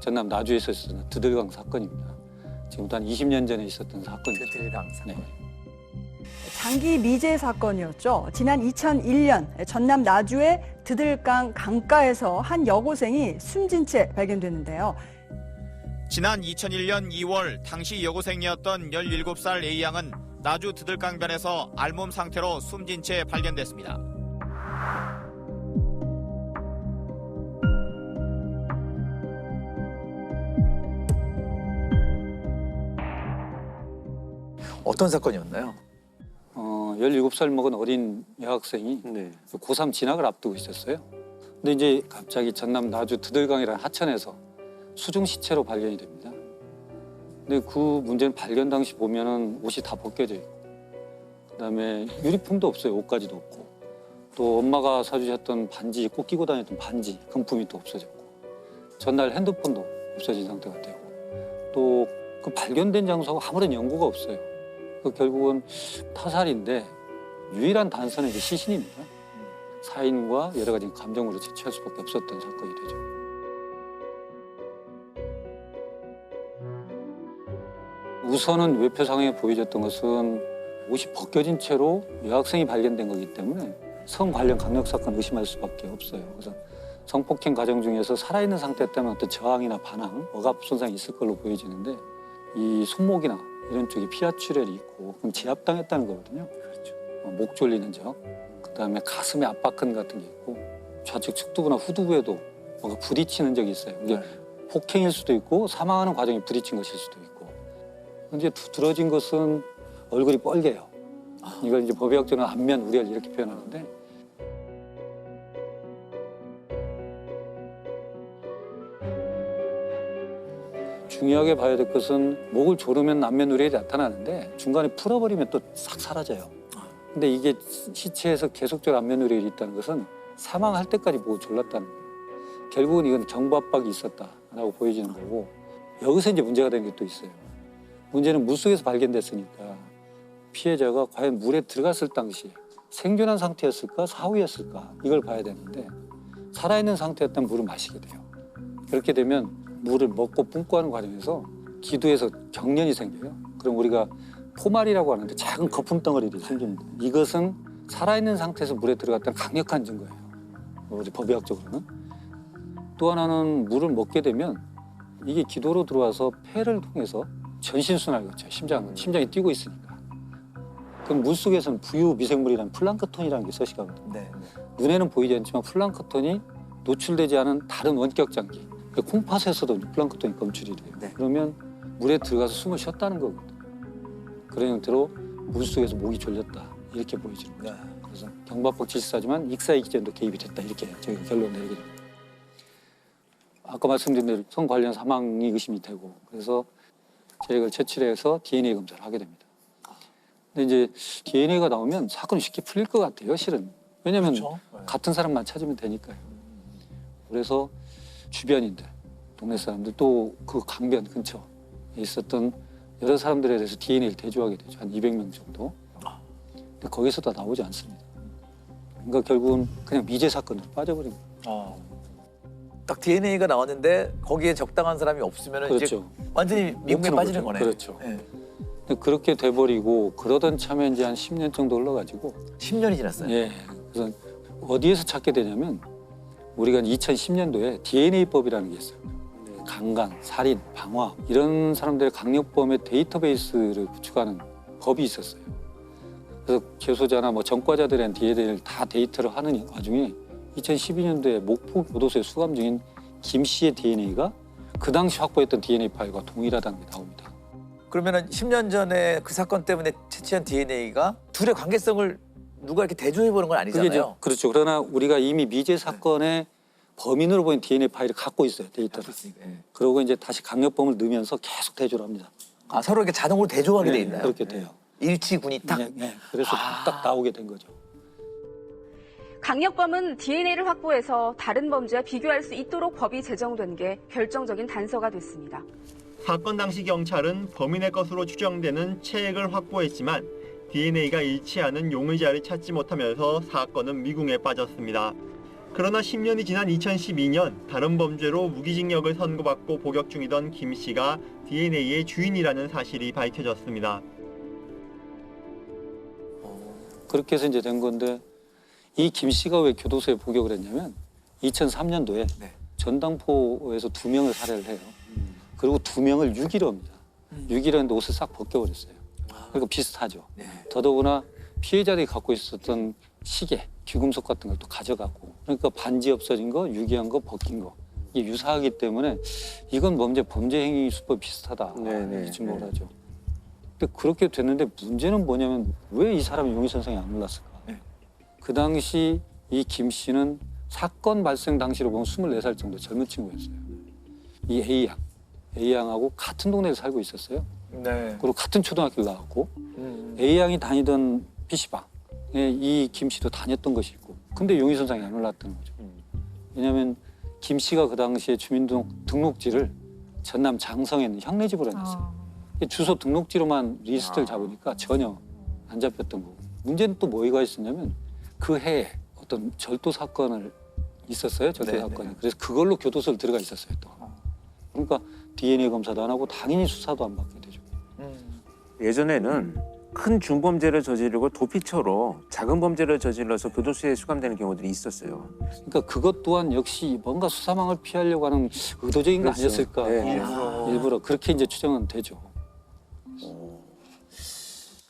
전남 나주에서 있었던 드들강 사건입니다. 지금부터 한 20년 전에 있었던 사건이죠. 드들강 사건. 네. 장기 미제 사건이었죠. 지난 2001년 전남 나주의 드들강 강가에서 한 여고생이 숨진 채 발견됐는데요. 지난 2001년 2월 당시 여고생이었던 17살 A양은 나주 드들강변에서 알몸 상태로 숨진 채 발견됐습니다. 어떤 사건이었나요? 17살 먹은 어린 여학생이 고3 진학을 앞두고 있었어요. 근데 이제 갑자기 전남 나주 드들강이라는 하천에서 수중 시체로 발견이 됩니다. 근데 그 문제는 발견 당시 보면은 옷이 다 벗겨져 있고, 그다음에 유리품도 없어요. 옷가지도 없고, 또 엄마가 사주셨던 반지, 꼭 끼고 다녔던 반지, 금품이 또 없어졌고, 전날 핸드폰도 없어진 상태가 되고, 또 그 발견된 장소가 아무런 연고가 없어요. 그 결국은 타살인데 유일한 단서는 이제 시신입니다. 사인과 여러 가지 감정으로 채취할 수밖에 없었던 사건이 되죠. 우선은 외표 상황에 보여졌던 것은 옷이 벗겨진 채로 여학생이 발견된 거기 때문에 성 관련 강력 사건 의심할 수밖에 없어요. 그래서 성폭행 과정 중에서 살아있는 상태 때문에 어떤 저항이나 반항, 억압 손상이 있을 걸로 보여지는데, 이 손목이나 이런 쪽에 피하 출혈이 있고 그럼 제압당했다는 거거든요. 그렇죠. 목 졸리는 적, 그다음에 가슴에 압박근 같은 게 있고, 좌측 측두부나 후두부에도 뭔가 부딪히는 적이 있어요. 이게 폭행일 수도 있고 사망하는 과정이 부딪힌 것일 수도 있고. 이제 두드러진 것은 얼굴이 뻘개요. 이걸 이제 법의학적으로는 안면 우열 이렇게 표현하는데, 중요하게 봐야 될 것은 목을 조르면 안면 우열이 나타나는데 중간에 풀어버리면 또 싹 사라져요. 근데 이게 시체에서 계속적으로 안면 우열이 있다는 것은 사망할 때까지 목을 졸랐다는 거예요. 결국은 이건 경부 압박이 있었다라고 보여지는 거고, 여기서 이제 문제가 되는 게 또 있어요. 문제는 물속에서 발견됐으니까 피해자가 과연 물에 들어갔을 당시 생존한 상태였을까 사후였을까 이걸 봐야 되는데, 살아있는 상태였다면 물을 마시게 돼요. 그렇게 되면 물을 먹고 뿜고 하는 과정에서 기도에서 경련이 생겨요. 그럼 우리가 포말이라고 하는데 작은 거품 덩어리들이 생깁니다. 이것은 살아있는 상태에서 물에 들어갔다는 강력한 증거예요. 우리 법의학적으로는. 또 하나는 물을 먹게 되면 이게 기도로 들어와서 폐를 통해서 전신순환을 거쳐요. 심장이 뛰고 있으니까. 그럼 물속에서는 부유 미생물이라는 플랑크톤이라는 게 서식하거든요. 네. 눈에는 보이지 않지만 플랑크톤이 노출되지 않은 다른 원격 장기, 콩팥에서도 플랑크톤이 검출이 돼요. 네. 그러면 물에 들어가서 숨을 쉬었다는 거거든요. 그런 형태로 물속에서 목이 졸렸다 이렇게 보여지는 거죠. 그래서 경부압박 질식사지만 익사의 기전도 개입이 됐다 이렇게 저희가 결론을 내리게 됩니다. 아까 말씀드린 대로 성 관련 사망이 의심이 되고, 그래서 저희가 채취해서 DNA 검사를 하게 됩니다. 근데 이제 DNA가 나오면 사건이 쉽게 풀릴 것 같아요, 실은. 왜냐하면 그렇죠. 같은 사람만 찾으면 되니까요. 그래서 주변인들, 동네 사람들, 또 그 강변 근처에 있었던 여러 사람들에 대해서 DNA를 대조하게 되죠. 한 200명 정도. 근데 거기서 다 나오지 않습니다. 그러니까 결국은 그냥 미제 사건으로 빠져버린 거예요. 딱 DNA가 나왔는데 거기에 적당한 사람이 없으면 이제 그렇죠. 완전히 미국에 못 빠지는 푸는 거네. 거죠. 그렇죠. 네. 근데 그렇게 돼버리고 그러던 참에 이제 한 10년 정도 흘러가지고 10년이 지났어요. 예. 그래서 어디에서 찾게 되냐면 우리가 2010년도에 DNA법이라는 게 있어요. 강간, 살인, 방화 이런 사람들의 강력범의 데이터베이스를 구축하는 법이 있었어요. 그래서 재소자나 뭐 전과자들의 DNA를 다 데이터를 하는 와중에 2012년도에 목포 교도소에 수감 중인 김 씨의 DNA가 그 당시 확보했던 DNA 파일과 동일하다는 게 나옵니다. 그러면은 10년 전에 그 사건 때문에 채취한 DNA가 둘의 관계성을 누가 이렇게 대조해 보는 건 그게 이제 아니잖아요. 그렇죠. 그러나 우리가 이미 미제 사건의 범인으로 보인 DNA 파일을 갖고 있어요, 데이터를. 네. 그러고 이제 다시 강력범을 넣으면서 계속 대조를 합니다. 아, 서로 이렇게 자동으로 대조하게 돼 있나요? 그렇게 돼요. 일치군이 딱. 그래서 딱 나오게 된 거죠. 강력범은 DNA를 확보해서 다른 범죄와 비교할 수 있도록 법이 제정된 게 결정적인 단서가 됐습니다. 사건 당시 경찰은 범인의 것으로 추정되는 체액을 확보했지만 DNA가 일치하는 용의자를 찾지 못하면서 사건은 미궁에 빠졌습니다. 그러나 10년이 지난 2012년 다른 범죄로 무기징역을 선고받고 복역 중이던 김 씨가 DNA의 주인이라는 사실이 밝혀졌습니다. 그렇게 해서 이제 된 건데 이 김 씨가 왜 교도소에 복역을 했냐면 2003년도에 네. 전당포에서 2명을 살해를 해요. 그리고 2명을 유기로 합니다. 유기로 했는데 옷을 싹 벗겨버렸어요. 그러니까 비슷하죠. 네. 더더구나 피해자들이 갖고 있었던 시계, 귀금속 같은 걸 또 가져가고 그러니까 반지 없어진 거, 유기한 거, 벗긴 거 이게 유사하기 때문에 이건 범죄 행위 수법 비슷하다 이렇게 지목을 하죠. 근데 그렇게 됐는데 문제는 뭐냐면 왜 이 사람이 용의선상에 안 올랐을까? 네. 그 당시 이 김 씨는 사건 발생 당시로 보면 24살 정도 젊은 친구였어요. 이 A양하고 같은 동네에 살고 있었어요. 네. 그리고 같은 초등학교를 나왔고 A양이 다니던 PC방에 이 김 씨도 다녔던 것이 있고 근데 용의선상에 안 올랐다는 거죠. 왜냐하면 김 씨가 그 당시에 주민등록지를 전남 장성에 있는 형네 집으로 해놨어요. 주소 등록지로만 리스트를 잡으니까 전혀 안 잡혔던 거고. 문제는 또 뭐가 있었냐면 그 해에 어떤 절도 사건을 있었어요. 절도 네, 사건이. 네. 그래서 그걸로 교도소를 들어가 있었어요. 또. 그러니까 DNA 검사도 안 하고 당연히 수사도 안 받게 되죠. 예전에는 큰 중범죄를 저지르고 도피처로 작은 범죄를 저질러서 교도소에 수감되는 경우들이 있었어요. 그러니까 그것 또한 역시 뭔가 수사망을 피하려고 하는 의도적인 거 그렇죠. 아니었을까. 네. 일부러 그렇게 이제 추정은 되죠.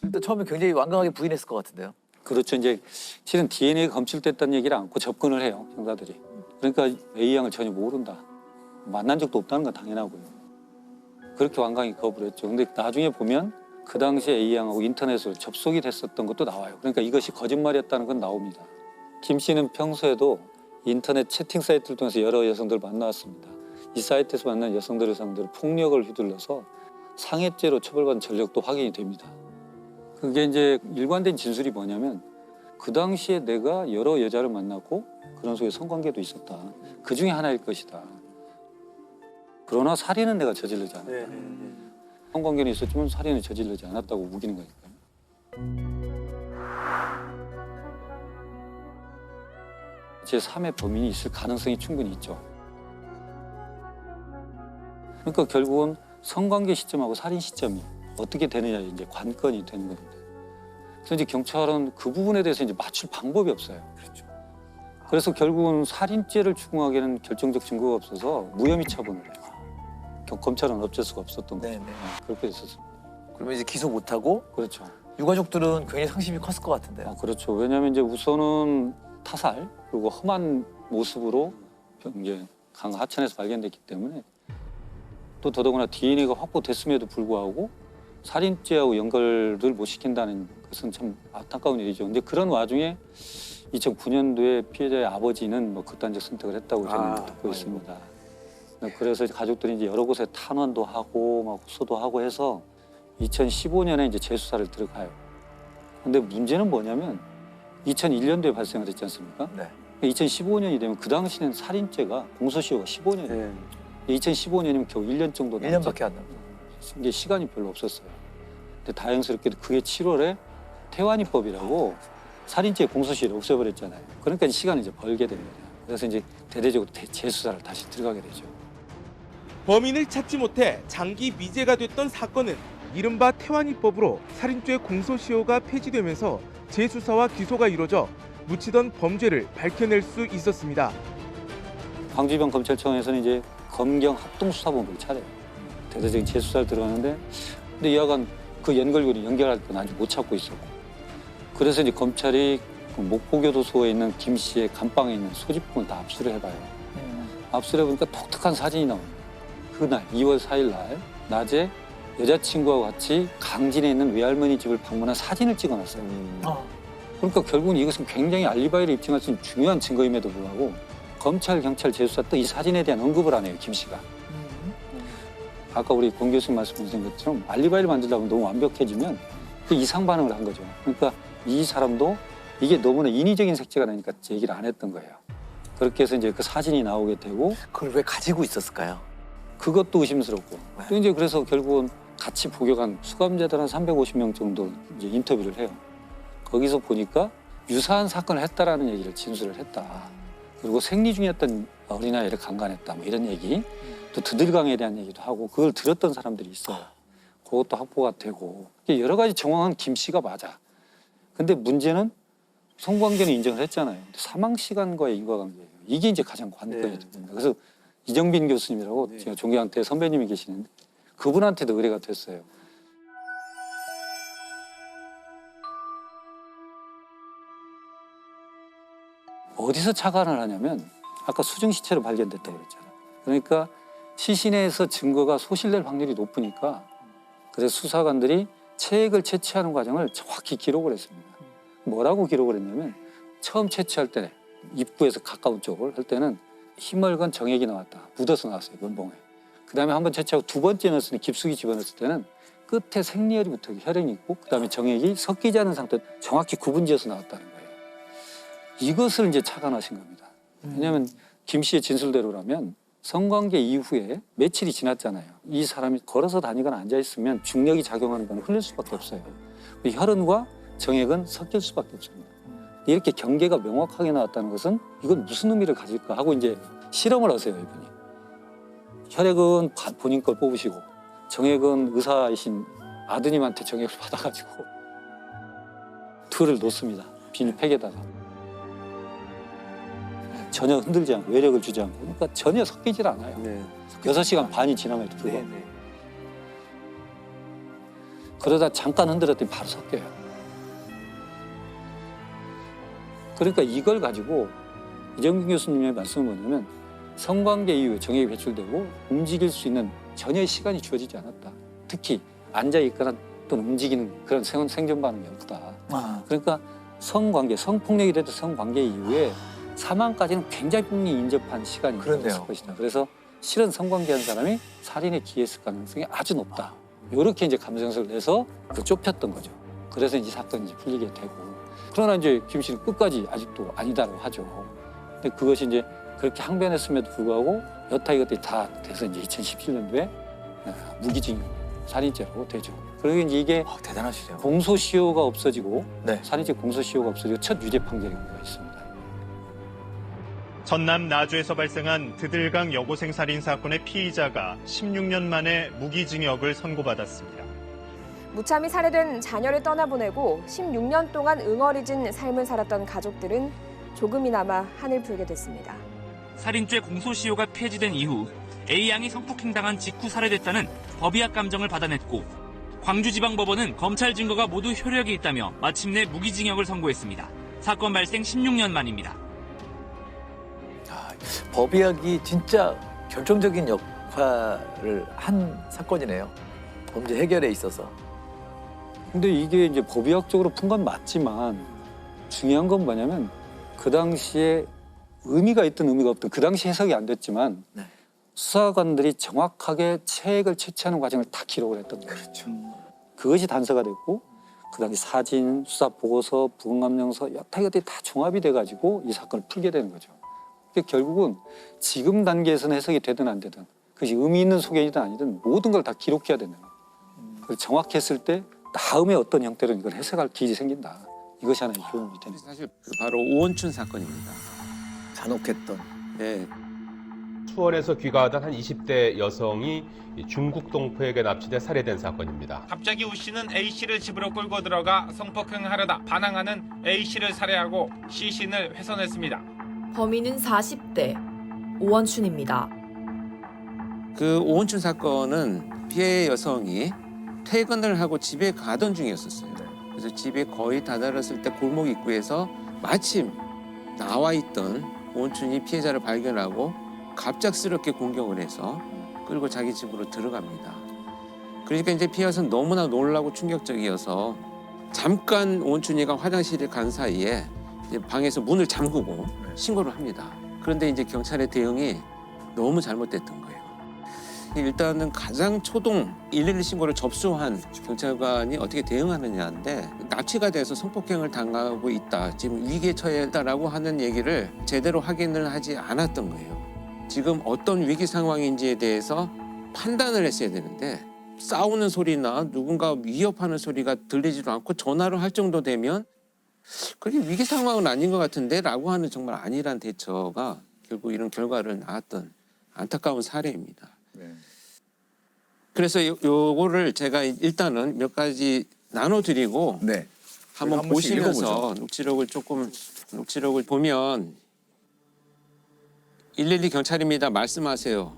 일단 처음에 굉장히 완강하게 부인했을 것 같은데요. 그렇죠. 이제 실은 DNA가 검출됐다는 얘기를 않고 접근을 해요. 형사들이. 그러니까 A양을 전혀 모른다. 만난 적도 없다는 건 당연하고요. 그렇게 완강히 거부를 했죠. 근데 나중에 보면 그 당시에 A양하고 인터넷으로 접속이 됐었던 것도 나와요. 그러니까 이것이 거짓말이었다는 건 나옵니다. 김 씨는 평소에도 인터넷 채팅 사이트를 통해서 여러 여성들을 만나왔습니다. 이 사이트에서 만난 여성들을 상대로 폭력을 휘둘러서 상해죄로 처벌받은 전력도 확인이 됩니다. 그게 이제 일관된 진술이 뭐냐면 그 당시에 내가 여러 여자를 만났고 그런 속에 성관계도 있었다. 그 중에 하나일 것이다. 그러나 살인은 내가 저지르지 않았다. 성관계는 있었지만 살인을 저지르지 않았다고 우기는 거니까요. 제3의 범인이 있을 가능성이 충분히 있죠. 그러니까 결국은 성관계 시점하고 살인 시점이 어떻게 되느냐 이제 관건이 되는 겁니다. 그래서 이제 경찰은 그 부분에 대해서 이제 맞출 방법이 없어요. 그렇죠. 그래서 결국은 살인죄를 추궁하기에는 결정적 증거가 없어서 무혐의 처분을 해요. 검찰은 어쩔 수가 없었던 거죠. 네네. 그렇게 됐었습니다. 그러면 이제 기소 못하고 그렇죠. 유가족들은 굉장히 상심이 컸을 것 같은데요. 그렇죠. 왜냐하면 이제 우선은 타살 그리고 험한 모습으로 이제 강 하천에서 발견됐기 때문에 또 더더구나 DNA가 확보됐음에도 불구하고 살인죄하고 연결을 못 시킨다는 것은 참 안타까운 일이죠. 근데 그런 와중에 2009년도에 피해자의 아버지는 뭐 극단적 선택을 했다고 저는 듣고 있습니다. 그래서 가족들이 이제 여러 곳에 탄원도 하고 막 호소도 하고 해서 2015년에 이제 재수사를 들어가요. 근데 문제는 뭐냐면 2001년도에 발생을 했지 않습니까? 네. 2015년이 되면 그 당시는 살인죄가 공소시효가 15년이에요. 2015년이면 겨우 1년 정도 남았죠. 1년밖에 안 남았어요. 이게 시간이 별로 없었어요. 근데 다행스럽게도 그게 7월에 태완이법이라고 살인죄 공소시효를 없애버렸잖아요. 그러니까 시간을 이제 벌게 됩니다. 그래서 이제 대대적으로 재수사를 다시 들어가게 되죠. 범인을 찾지 못해 장기 미제가 됐던 사건은 이른바 태완이법으로 살인죄 공소시효가 폐지되면서 재수사와 기소가 이루어져 묻히던 범죄를 밝혀낼 수 있었습니다. 광주지방 검찰청에서는 이제 검경 합동수사본부를 차려요. 대대적인 재수사를 들어가는데 근데 여하간 그 연결고리 연결할 건 아직 못 찾고 있었고 그래서 이제 검찰이 그 목포교도소에 있는 김 씨의 감방에 있는 소지품을 다 압수를 해봐요. 압수를 해보니까 독특한 사진이 나옵니다. 그날 2월 4일 날 낮에 여자친구와 같이 강진에 있는 외할머니 집을 방문한 사진을 찍어놨어요. 그러니까 결국은 이것은 굉장히 알리바이를 입증할 수 있는 중요한 증거임에도 불구하고 검찰, 경찰 재수사 또 이 사진에 대한 언급을 안 해요, 김 씨가. 아까 우리 권 교수님 말씀하신 것처럼 알리바이를 만들다 보면 너무 완벽해지면 그 이상 반응을 한 거죠. 그러니까 이 사람도 이게 너무나 인위적인 색채가 나니까 얘기를 안 했던 거예요. 그렇게 해서 이제 그 사진이 나오게 되고 그걸 왜 가지고 있었을까요? 그것도 의심스럽고 또 이제 그래서 결국은 같이 복역한 수감자들 한 350명 정도 이제 인터뷰를 해요. 거기서 보니까 유사한 사건을 했다라는 얘기를 진술을 했다. 그리고 생리 중이었던 어린아이를 강간했다 뭐 이런 얘기, 또 드들강에 대한 얘기도 하고 그걸 들었던 사람들이 있어요. 그것도 확보가 되고 여러 가지 정황은 김 씨가 맞아. 근데 문제는 성관계는 인정을 했잖아요. 근데 사망 시간과의 인과관계예요. 이게 이제 가장 관건이 됩니다. 그래서 이정빈 교수님이라고 제가 존경한테 선배님이 계시는데 그분한테도 의뢰가 됐어요. 어디서 착안을 하냐면 아까 수중 시체로 발견됐다고 그랬잖아요. 그러니까 시신에서 증거가 소실될 확률이 높으니까 그래서 수사관들이 체액을 채취하는 과정을 정확히 기록을 했습니다. 뭐라고 기록을 했냐면 처음 채취할 때 입구에서 가까운 쪽을 할 때는 희멀건 정액이 나왔다. 묻어서 나왔어요. 면봉에. 그다음에 한번 채취하고 두 번째 넣었으니 깊숙이 집어넣었을 때는 끝에 생리혈이 붙어 혈흔이 있고 그다음에 정액이 섞이지 않은 상태 정확히 구분지어서 나왔다는 거예요. 이것을 이제 착안하신 겁니다. 왜냐하면 김 씨의 진술대로라면 성관계 이후에 며칠이 지났잖아요. 이 사람이 걸어서 다니거나 앉아있으면 중력이 작용하는 건 흘릴 수밖에 없어요. 혈흔과 정액은 섞일 수밖에 없습니다. 이렇게 경계가 명확하게 나왔다는 것은 이건 무슨 의미를 가질까 하고 이제 실험을 하세요, 이분이. 혈액은 본인 걸 뽑으시고 정액은 의사이신 아드님한테 정액을 받아가지고 둘을 놓습니다. 비닐팩에다가. 전혀 흔들지 않고 외력을 주지 않고 그러니까 전혀 섞이질 않아요. 6시간 반이 지남에도 불구하고. 그러다 잠깐 흔들었더니 바로 섞여요. 그러니까 이걸 가지고 이정빈 교수님의 말씀은 뭐냐면 성관계 이후에 정액이 배출되고 움직일 수 있는 전혀 시간이 주어지지 않았다. 특히 앉아있거나 또는 움직이는 그런 생존 반응이 없다. 그러니까 성관계, 성폭력이 됐던 성관계 이후에 사망까지는 굉장히 인접한 시간이 있을 것이다. 그래서 실은 성관계한 사람이 살인에 기했을 가능성이 아주 높다. 이렇게 이제 감정서를 내서 좁혔던 거죠. 그래서 이제 사건이 이제 풀리게 되고. 그러나 이제 김 씨는 끝까지 아직도 아니다라고 하죠. 근데 그것이 이제 그렇게 항변했음에도 불구하고 여타 이것들이 다 돼서 이제 2017년도에 무기징역 살인죄로 되죠. 그리고 이제 이게 대단하시죠. 공소시효가 없어지고 살인죄 공소시효가 없어지고 첫 유죄 판결이 있습니다. 전남 나주에서 발생한 드들강 여고생 살인 사건의 피의자가 16년 만에 무기징역을 선고받았습니다. 무참히 살해된 자녀를 떠나보내고 16년 동안 응어리진 삶을 살았던 가족들은 조금이나마 한을 풀게 됐습니다. 살인죄 공소시효가 폐지된 이후 A양이 성폭행당한 직후 살해됐다는 법의학 감정을 받아냈고 광주지방법원은 검찰 증거가 모두 효력이 있다며 마침내 무기징역을 선고했습니다. 사건 발생 16년 만입니다. 법의학이 진짜 결정적인 역할을 한 사건이네요. 범죄 해결에 있어서. 근데 이게 이제 법의학적으로 푼 건 맞지만 중요한 건 뭐냐면 그 당시에 의미가 있든 의미가 없든 그 당시 해석이 안 됐지만 수사관들이 정확하게 체액을 채취하는 과정을 다 기록을 했던 거예요. 그렇죠. 그것이 단서가 됐고 그 당시 사진, 수사 보고서, 부검감정서 여타 이것들이 다 종합이 돼가지고 이 사건을 풀게 되는 거죠. 그러니까 결국은 지금 단계에서는 해석이 되든 안 되든 그것이 의미 있는 소견이든 아니든 모든 걸 다 기록해야 되는 거예요. 그걸 정확했을 때 다음에 어떤 형태로 이걸 해석할 길이 생긴다. 이것이 하나의 교훈이 됩니다. 사실 바로 오원춘 사건입니다. 잔혹했던. 네. 수원에서 귀가하던 한 20대 여성이 중국 동포에게 납치돼 살해된 사건입니다. 갑자기 우 씨는 A 씨를 집으로 끌고 들어가 성폭행하려다 반항하는 A 씨를 살해하고 시신을 훼손했습니다. 범인은 40대 오원춘입니다. 그 오원춘 사건은 피해 여성이 퇴근을 하고 집에 가던 중이었었어요. 그래서 집에 거의 다다랐을 때 골목 입구에서 마침 나와 있던 오원춘이 피해자를 발견하고 갑작스럽게 공격을 해서 끌고 자기 집으로 들어갑니다. 그러니까 이제 피해 여성은 너무나 놀라고 충격적이어서 잠깐 오원춘이가 화장실에 간 사이에 이제 방에서 문을 잠그고 신고를 합니다. 그런데 이제 경찰의 대응이 너무 잘못됐던 거예요. 일단은 가장 초동 112 신고를 접수한 경찰관이 어떻게 대응하느냐인데 납치가 돼서 성폭행을 당하고 있다. 지금 위기에 처했다라고 하는 얘기를 제대로 확인을 하지 않았던 거예요. 지금 어떤 위기 상황인지에 대해서 판단을 했어야 되는데 싸우는 소리나 누군가 위협하는 소리가 들리지도 않고 전화를 할 정도 되면 그게 위기 상황은 아닌 것 같은데라고 하는 정말 아니란 대처가 결국 이런 결과를 낳았던 안타까운 사례입니다. 그래서 요거를 제가 일단은 몇 가지 나눠드리고 네. 한번 한 번씩 보시면서 녹취록을 보면 112 경찰입니다. 말씀하세요.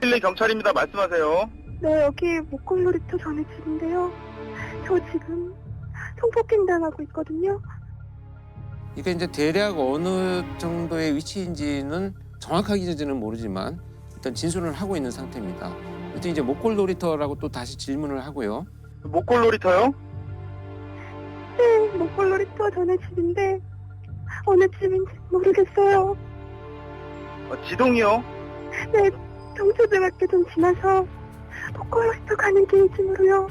112 경찰입니다. 말씀하세요. 네, 여기 목골놀이터 전에 집인데요. 저 지금 성폭행 당하고 있거든요. 이게 이제 대략 어느 정도의 위치인지는 정확하게는 모르지만 일단 진술을 하고 있는 상태입니다. 일단 이제 목골놀이터라고 또 다시 질문을 하고요. 목골놀이터요? 네, 목골놀이터 전에 집인데 어느 집인지 모르겠어요. 지동이요? 네, 경초등학교 좀 지나서 목골놀이터 가는 길쯤으로요.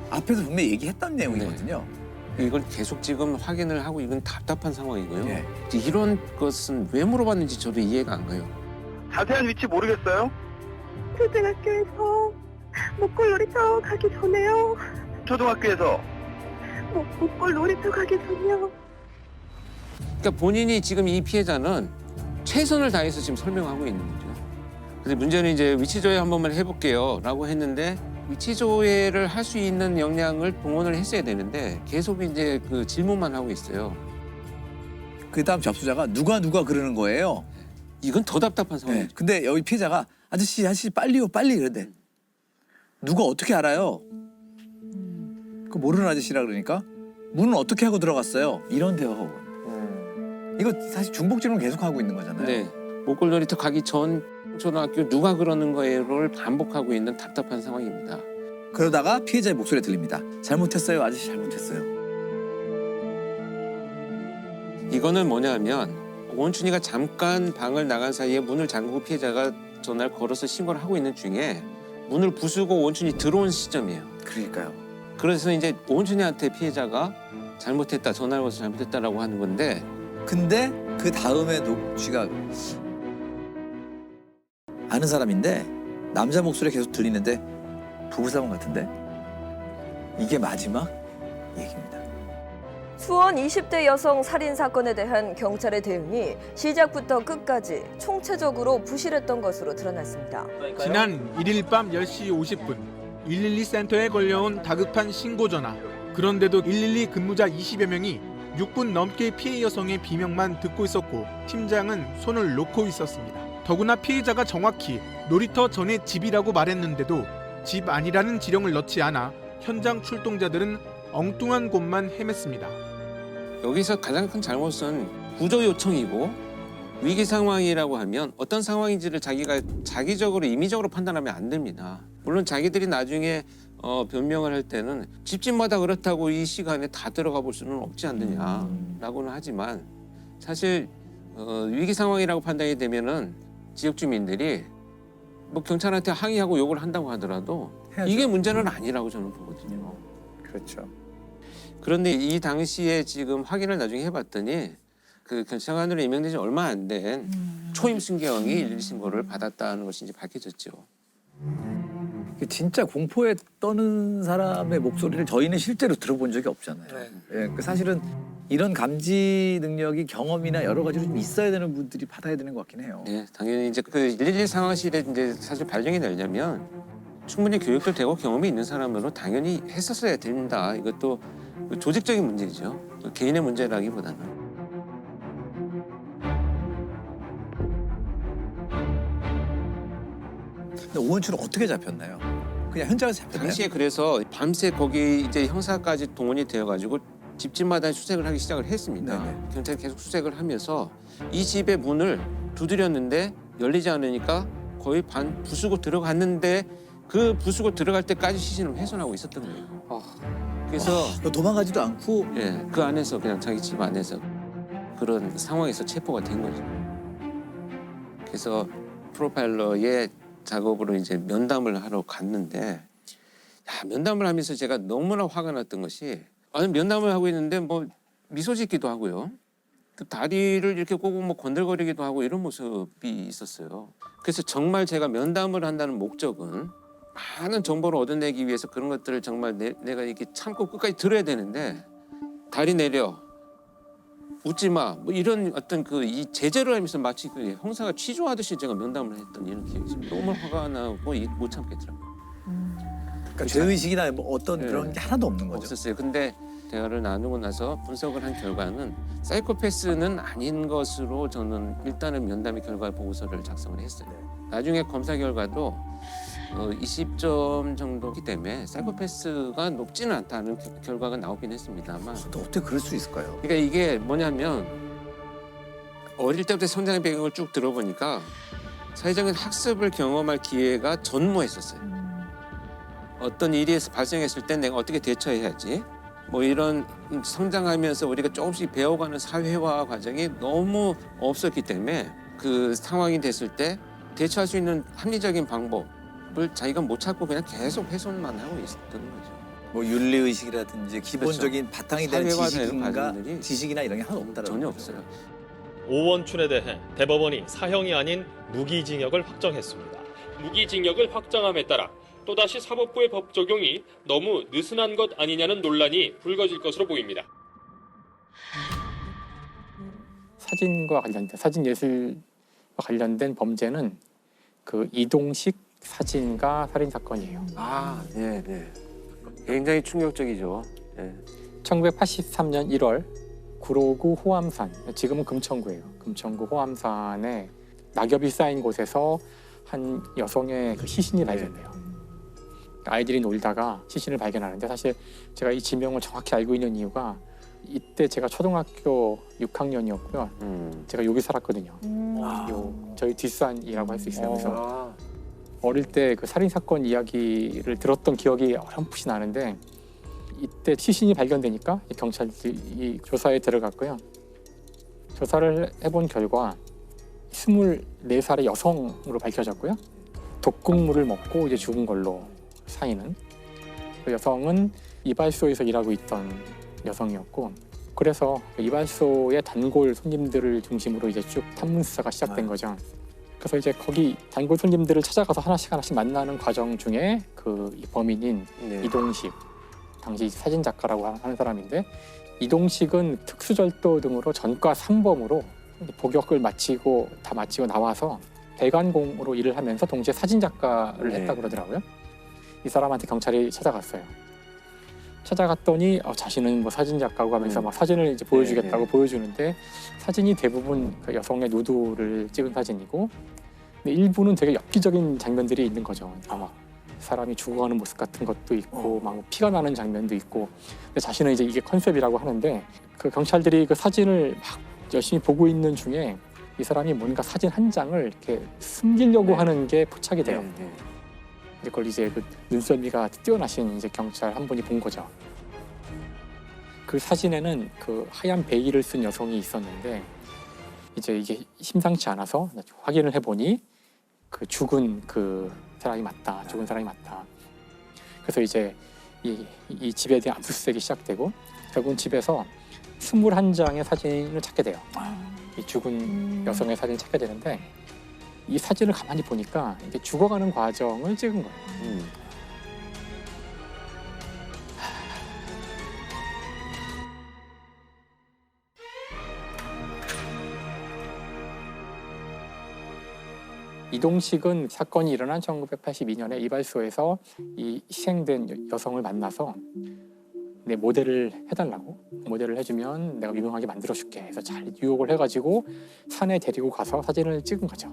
앞에서 분명히 얘기했던 내용이거든요. 이걸 계속 지금 확인을 하고 이건 답답한 상황이고요. 네. 이런 것은 왜 물어봤는지 저도 이해가 안 가요. 자세한 위치 모르겠어요? 초등학교에서 목골놀이터 가기 전에요. 초등학교에서? 목골놀이터 가기 전이요. 그러니까 본인이 지금 이 피해자는 최선을 다해서 지금 설명하고 있는 거죠. 근데 문제는 이제 위치 조회 한 번만 해볼게요 라고 했는데 위치 조회를 할 수 있는 역량을 동원을 했어야 되는데 계속 이제 그 질문만 하고 있어요. 그 다음 접수자가 누가 그러는 거예요. 이건 더 답답한 상황이죠. 네. 근데 여기 피해자가 아저씨 빨리요 빨리 그런데 누가 어떻게 알아요? 그 모르는 아저씨라 그러니까 문은 어떻게 하고 들어갔어요? 이런 대화가 오거든요. 이거 사실 중복질문 계속 하고 있는 거잖아요. 네. 목골놀이터 가기 전 초등학교 누가 그러는 거예요를 반복하고 있는 답답한 상황입니다. 그러다가 피해자의 목소리가 들립니다. 잘못했어요 아저씨 잘못했어요. 이거는 뭐냐면 원춘이가 잠깐 방을 나간 사이에 문을 잠그고 피해자가 전화를 걸어서 신고를 하고 있는 중에 문을 부수고 원춘이 들어온 시점이에요. 그러니까요. 그래서 이제 원춘이한테 피해자가 잘못했다 전화를 걸어서 잘못했다라고 하는 건데 근데 그 다음에 녹취가 아는 사람인데 남자 목소리 계속 들리는데 부부싸움 같은데 이게 마지막 얘기입니다. 수원 20대 여성 살인 사건에 대한 경찰의 대응이 시작부터 끝까지 총체적으로 부실했던 것으로 드러났습니다. 지난 1일 밤 10시 50분 112 센터에 걸려온 다급한 신고 전화. 그런데도 112 근무자 20여 명이 6분 넘게 피해 여성의 비명만 듣고 있었고 팀장은 손을 놓고 있었습니다. 더구나 피해자가 정확히 놀이터 전에 집이라고 말했는데도 집 아니라는 지령을 넣지 않아 현장 출동자들은 엉뚱한 곳만 헤맸습니다. 여기서 가장 큰 잘못은 구조 요청이고 위기 상황이라고 하면 어떤 상황인지를 자기가 자기적으로 임의적으로 판단하면 안 됩니다. 물론 자기들이 나중에 변명을 할 때는 집집마다 그렇다고 이 시간에 다 들어가 볼 수는 없지 않느냐라고는 하지만 사실 위기 상황이라고 판단이 되면은 지역 주민들이 뭐 경찰한테 항의하고 욕을 한다고 하더라도 해야죠. 이게 문제는 아니라고 저는 보거든요. 그렇죠. 그런데 이 당시에 지금 확인을 나중에 해봤더니 그 경찰관으로 임명된 지 얼마 안 된 초임 순경이 112 신고를 받았다는 것이 이제 밝혀졌죠. 진짜 공포에 떠는 사람의 목소리를 저희는 실제로 들어본 적이 없잖아요. 예, 그 사실은 이런 감지 능력이 경험이나 여러 가지로 좀 있어야 되는 분들이 받아야 되는 것 같긴 해요. 네, 당연히 이제 그 112 상황실에 이제 사실 발령이 나려면 충분히 교육도 되고 경험이 있는 사람으로 당연히 했었어야 된다. 이것도 조직적인 문제죠. 개인의 문제라기보다는. 근데 오은추는 어떻게 잡혔나요? 그냥 현장에서 잡혔나요? 당시에 그래서 밤새 거기 이제 형사까지 동원이 되어가지고 집집마다 수색을 하기 시작을 했습니다. 네네. 경찰이 계속 수색을 하면서 이 집의 문을 두드렸는데 열리지 않으니까 거의 반 부수고 들어갔는데 그 부수고 들어갈 때까지 시신을 훼손하고 있었던 거예요. 그래서 도망가지도 않고 예, 그 안에서 그냥 자기 집 안에서 그런 상황에서 체포가 된 거죠. 그래서 프로파일러의 작업으로 이제 면담을 하러 갔는데 면담을 하면서 제가 너무나 화가 났던 것이 아니 면담을 하고 있는데 뭐 미소 짓기도 하고요. 그 다리를 이렇게 꼬고 뭐 건들거리기도 하고 이런 모습이 있었어요. 그래서 정말 제가 면담을 한다는 목적은 많은 정보를 얻어내기 위해서 그런 것들을 정말 내가 이렇게 참고 끝까지 들어야 되는데 다리 내려 웃지 마 뭐 이런 어떤 그 이 제재를 하면서 마치 그 형사가 취조하듯이 제가 면담을 했던 이런 기억이 있습니다. 너무 화가 나고 못 참겠더라고요. 그러니까 죄의식이나 뭐 어떤 그런 게 하나도 없는 거죠. 없었어요. 근데 대화를 나누고 나서 분석을 한 결과는 사이코패스는 아닌 것으로 저는 일단은 면담의 결과 보고서를 작성을 했어요. 나중에 검사 결과도 20점 정도기 때문에 사이코패스가 높지는 않다는 결과가 나오긴 했습니다만. 또 어떻게 그럴 수 있을까요? 그러니까 이게 뭐냐면 어릴 때부터 성장의 배경을 쭉 들어보니까 사회적인 학습을 경험할 기회가 전무했었어요. 어떤 일이 발생했을 때 내가 어떻게 대처해야지 뭐 이런 성장하면서 우리가 조금씩 배워가는 사회화 과정이 너무 없었기 때문에 그 상황이 됐을 때 대처할 수 있는 합리적인 방법을 자기가 못 찾고 그냥 계속 훼손만 하고 있었던 거죠. 뭐 윤리의식이라든지 기본적인 그렇죠. 바탕이 되는 사회화되는 과정들이 지식이나 이런 게 하나도 없다라는 전혀 거죠. 없어요. 오원춘에 대해 대법원이 사형이 아닌 무기징역을 확정했습니다. 무기징역을 확정함에 따라 또다시 사법부의 법 적용이 너무 느슨한 것 아니냐는 논란이 불거질 것으로 보입니다. 사진과 관련된 사진 예술과 관련된 범죄는 그 이동식 사진가 살인 사건이에요. 아, 네, 네. 굉장히 충격적이죠. 네. 1983년 1월 구로구 호암산, 지금은 금천구예요. 금천구 호암산에 낙엽이 쌓인 곳에서 한 여성의 그 시신이 발견돼요. 아이들이 놀다가 시신을 발견하는데 사실 제가 이 지명을 정확히 알고 있는 이유가 이때 제가 초등학교 6학년이었고요. 제가 여기 살았거든요. 저희 뒷산이라고 할 수 있어요. 그래서 어릴 때 그 살인 사건 이야기를 들었던 기억이 어렴풋이 나는데 이때 시신이 발견되니까 경찰이 조사에 들어갔고요. 조사를 해본 결과 24살의 여성으로 밝혀졌고요. 독극물을 먹고 이제 죽은 걸로 사인은. 그 여성은 이발소에서 일하고 있던 여성이었고, 그래서 이발소의 단골 손님들을 중심으로 이제 쭉 탐문 수사가 시작된 거죠. 그래서 이제 거기 단골 손님들을 찾아가서 하나씩 만나는 과정 중에 그 범인인 이동식, 당시 사진 작가라고 하는 사람인데, 이동식은 특수절도 등으로 전과 3범으로 복역을 마치고 나와서 배관공으로 일을 하면서 동시에 사진 작가를 했다고 그러더라고요. 이 사람한테 경찰이 찾아갔어요. 찾아갔더니 자신은 뭐 사진 작가고 하면서 막 사진을 이제 보여주겠다고 보여주는데, 사진이 대부분 그 여성의 누드를 찍은 사진이고, 근데 일부는 되게 엽기적인 장면들이 있는 거죠. 막 사람이 죽어가는 모습 같은 것도 있고, 막 피가 나는 장면도 있고. 근데 자신은 이제 이게 컨셉이라고 하는데, 그 경찰들이 그 사진을 막 열심히 보고 있는 중에 이 사람이 뭔가 사진 한 장을 이렇게 숨기려고 하는 게 포착이 돼요. 그걸 이제 그 눈썰미가 뛰어나신 이제 경찰 한 분이 본 거죠. 그 사진에는 그 하얀 베일을 쓴 여성이 있었는데, 이제 이게 심상치 않아서 확인을 해보니 그 죽은 그 사람이 맞다. 죽은 사람이 맞다. 그래서 이제 이 집에 대한 압수수색이 시작되고, 결국은 집에서 21장의 사진을 찾게 돼요. 이 죽은 여성의 사진을 찾게 되는데, 이 사진을 가만히 보니까 이게 죽어가는 과정을 찍은 거예요. 이동식은 사건이 일어난 1982년에 이발소에서 이 희생된 여성을 만나서 내 모델을 해달라고, 모델을 해주면 내가 유명하게 만들어줄게 해서 잘 유혹을 해가지고 산에 데리고 가서 사진을 찍은 거죠.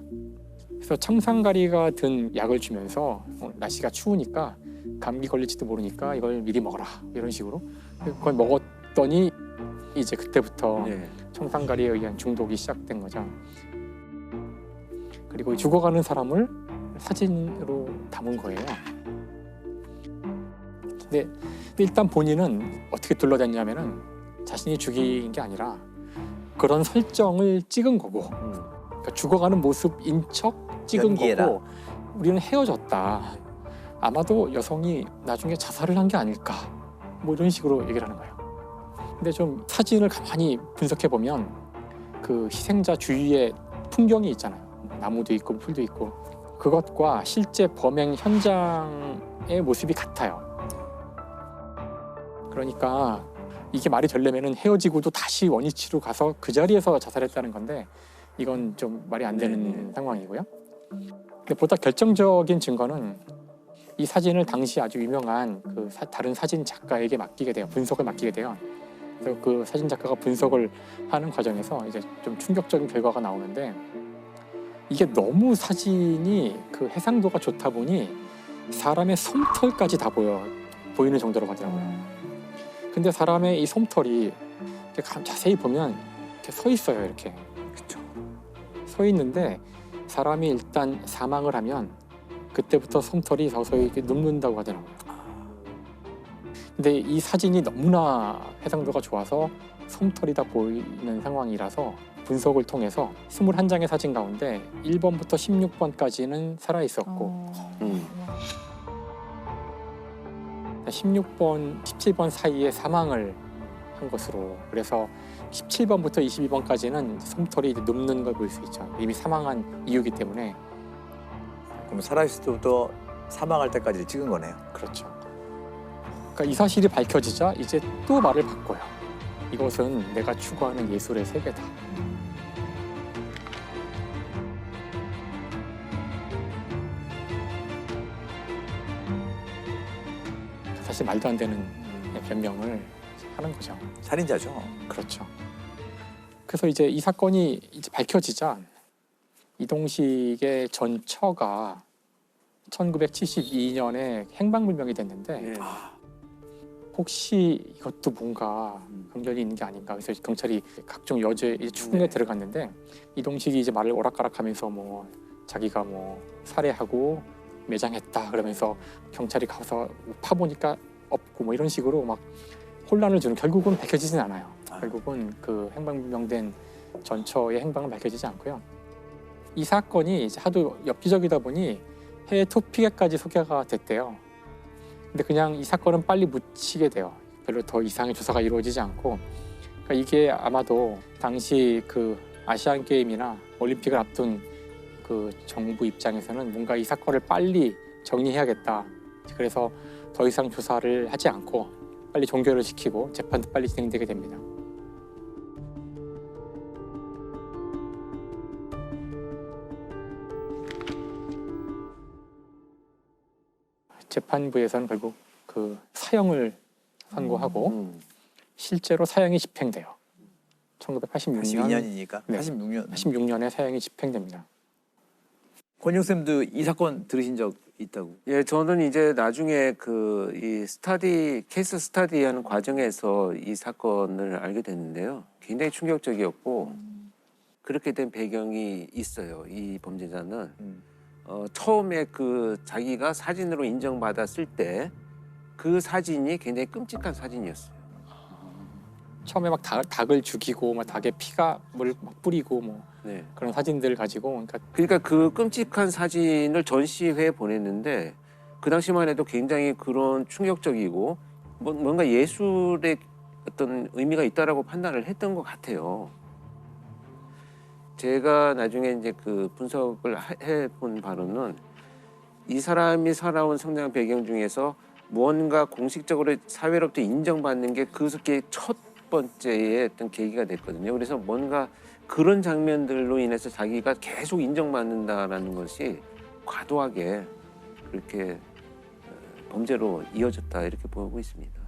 그래서 청산가리가 든 약을 주면서 날씨가 추우니까 감기 걸릴지도 모르니까 이걸 미리 먹어라, 이런 식으로. 그걸 먹었더니 이제 그때부터 청산가리에 의한 중독이 시작된 거죠. 그리고 죽어가는 사람을 사진으로 담은 거예요. 근데 일단 본인은 어떻게 둘러댔냐면은 자신이 죽인 게 아니라 그런 설정을 찍은 거고, 그러니까 죽어가는 모습인 척 찍은 연기해라. 거고, 우리는 헤어졌다. 아마도 여성이 나중에 자살을 한 게 아닐까, 뭐 이런 식으로 얘기를 하는 거예요. 근데 좀 사진을 가만히 분석해 보면 그 희생자 주위에 풍경이 있잖아요. 나무도 있고 풀도 있고, 그것과 실제 범행 현장의 모습이 같아요. 그러니까 이게 말이 되려면은 헤어지고도 다시 원위치로 가서 그 자리에서 자살했다는 건데 이건 좀 말이 안 되는 상황이고요. 근데 보다 결정적인 증거는 이 사진을 당시 아주 유명한 그 다른 사진 작가에게 맡기게 돼요. 분석을 맡기게 돼요. 그래서 그 사진 작가가 분석을 하는 과정에서 이제 좀 충격적인 결과가 나오는데 이게 너무 사진이 그 해상도가 좋다 보니 사람의 솜털까지 다 보이는 정도로 가더라고요. 근데 사람의 이 솜털이 이렇게 자세히 보면 이렇게 서 있어요. 이렇게. 그렇죠. 서 있는데 사람이 일단 사망을 하면 그때부터 솜털이 서서히 이렇게 눕는다고 하더라고요. 근데 이 사진이 너무나 해상도가 좋아서 솜털이 다 보이는 상황이라서 분석을 통해서 21장의 사진 가운데 1번부터 16번까지는 살아있었고 16번, 17번 사이에 사망을 한 것으로 그래서 17번부터 22번까지는 솜털이 눕는 걸 볼 수 있죠. 이미 사망한 이유이기 때문에. 그럼 살아있을 때부터 사망할 때까지 찍은 거네요. 그렇죠. 그러니까 이 사실이 밝혀지자 이제 또 말을 바꿔요. 이것은 내가 추구하는 예술의 세계다. 사실 말도 안 되는 변명을 하는 거죠. 살인자죠. 그렇죠. 그래서 이제 이 사건이 이제 밝혀지자 이동식의 전 처가 1972년에 행방불명이 됐는데 혹시 이것도 뭔가 관련이 있는 게 아닌가. 그래서 경찰이 각종 여죄 추궁에 들어갔는데 이동식이 이제 말을 오락가락하면서 뭐 자기가 뭐 살해하고 매장했다 그러면서 경찰이 가서 파보니까 없고 뭐 이런 식으로 막 혼란을 주는 결국은 밝혀지진 않아요. 결국은 그 행방불명된 전처의 행방은 밝혀지지 않고요. 이 사건이 이제 하도 엽기적이다 보니 해외 토픽에까지 소개가 됐대요. 근데 그냥 이 사건은 빨리 묻히게 돼요. 별로 더 이상의 조사가 이루어지지 않고. 그러니까 이게 아마도 당시 그 아시안 게임이나 올림픽을 앞둔 그 정부 입장에서는 뭔가 이 사건을 빨리 정리해야겠다. 그래서 더 이상 조사를 하지 않고 빨리 종결을 시키고 재판도 빨리 진행되게 됩니다. 재판부에서는 결국 그 사형을 선고하고 실제로 사형이 집행돼요. 82년이니까 네, 86년에 사형이 집행됩니다. 권영 쌤도 이 사건 들으신 적 있다고? 예, 저는 이제 나중에 그 이 케이스 스터디하는 과정에서 이 사건을 알게 됐는데요. 굉장히 충격적이었고 그렇게 된 배경이 있어요. 이 범죄자는 처음에 그 자기가 사진으로 인정받았을 때 그 사진이 굉장히 끔찍한 사진이었어요. 처음에 막 닭을 죽이고 막 닭에 피가 물 막 뿌리고 뭐 그런 사진들 가지고 그러니까 그 끔찍한 사진을 전시회에 보냈는데 그 당시만 해도 굉장히 그런 충격적이고 뭔가 예술의 어떤 의미가 있다라고 판단을 했던 것 같아요. 제가 나중에 이제 그 분석을 해본 바로는 이 사람이 살아온 성장 배경 중에서 무언가 공식적으로 사회로부터 인정받는 게 그게 첫 번째의 어떤 계기가 됐거든요. 그래서 뭔가 그런 장면들로 인해서 자기가 계속 인정받는다라는 것이 과도하게 그렇게 범죄로 이어졌다 이렇게 보고 있습니다.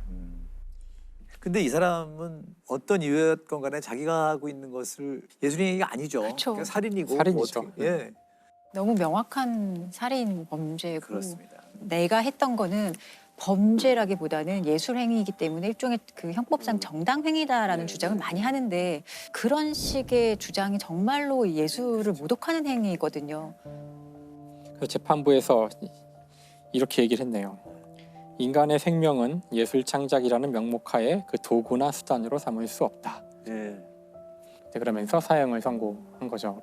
근데 이 사람은 어떤 이유였건 간에 자기가 하고 있는 것을 예술인 얘기가 아니죠. 그러니까 살인이고 살인이죠. 뭐 어떻게, 예. 너무 명확한 살인 범죄고 그렇습니다. 내가 했던 거는 범죄라기보다는 예술 행위이기 때문에 일종의 그 형법상 정당 행위다라는 주장을 많이 하는데 그런 식의 주장이 정말로 예술을 모독하는 행위거든요. 그래서 재판부에서 이렇게 얘기를 했네요. 인간의 생명은 예술 창작이라는 명목하에 그 도구나 수단으로 삼을 수 없다. 그러면서 사형을 선고한 거죠.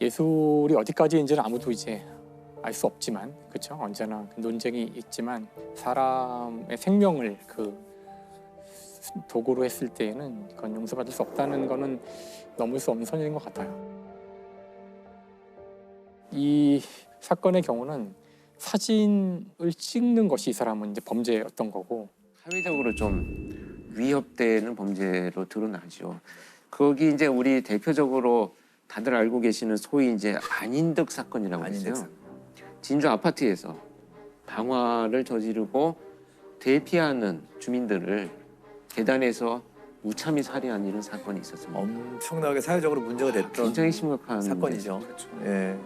예술이 어디까지인지는 아무도 이제 알 수 없지만, 그렇죠? 언제나 논쟁이 있지만 사람의 생명을 그 도구로 했을 때에는 그건 용서받을 수 없다는 거는 넘을 수 없는 선인 것 같아요. 이 사건의 경우는 사진을 찍는 것이 이 사람은 이제 범죄였던 거고 사회적으로 좀 위협되는 범죄로 드러나죠. 거기 이제 우리 대표적으로 다들 알고 계시는 소위 이제 안인득 사건이라고 있어요. 진주 아파트에서 방화를 저지르고 대피하는 주민들을 계단에서 무참히 살해한 이런 사건이 있었습니다. 엄청나게 사회적으로 문제가 됐던 굉장히 심각한 사건이죠. 예.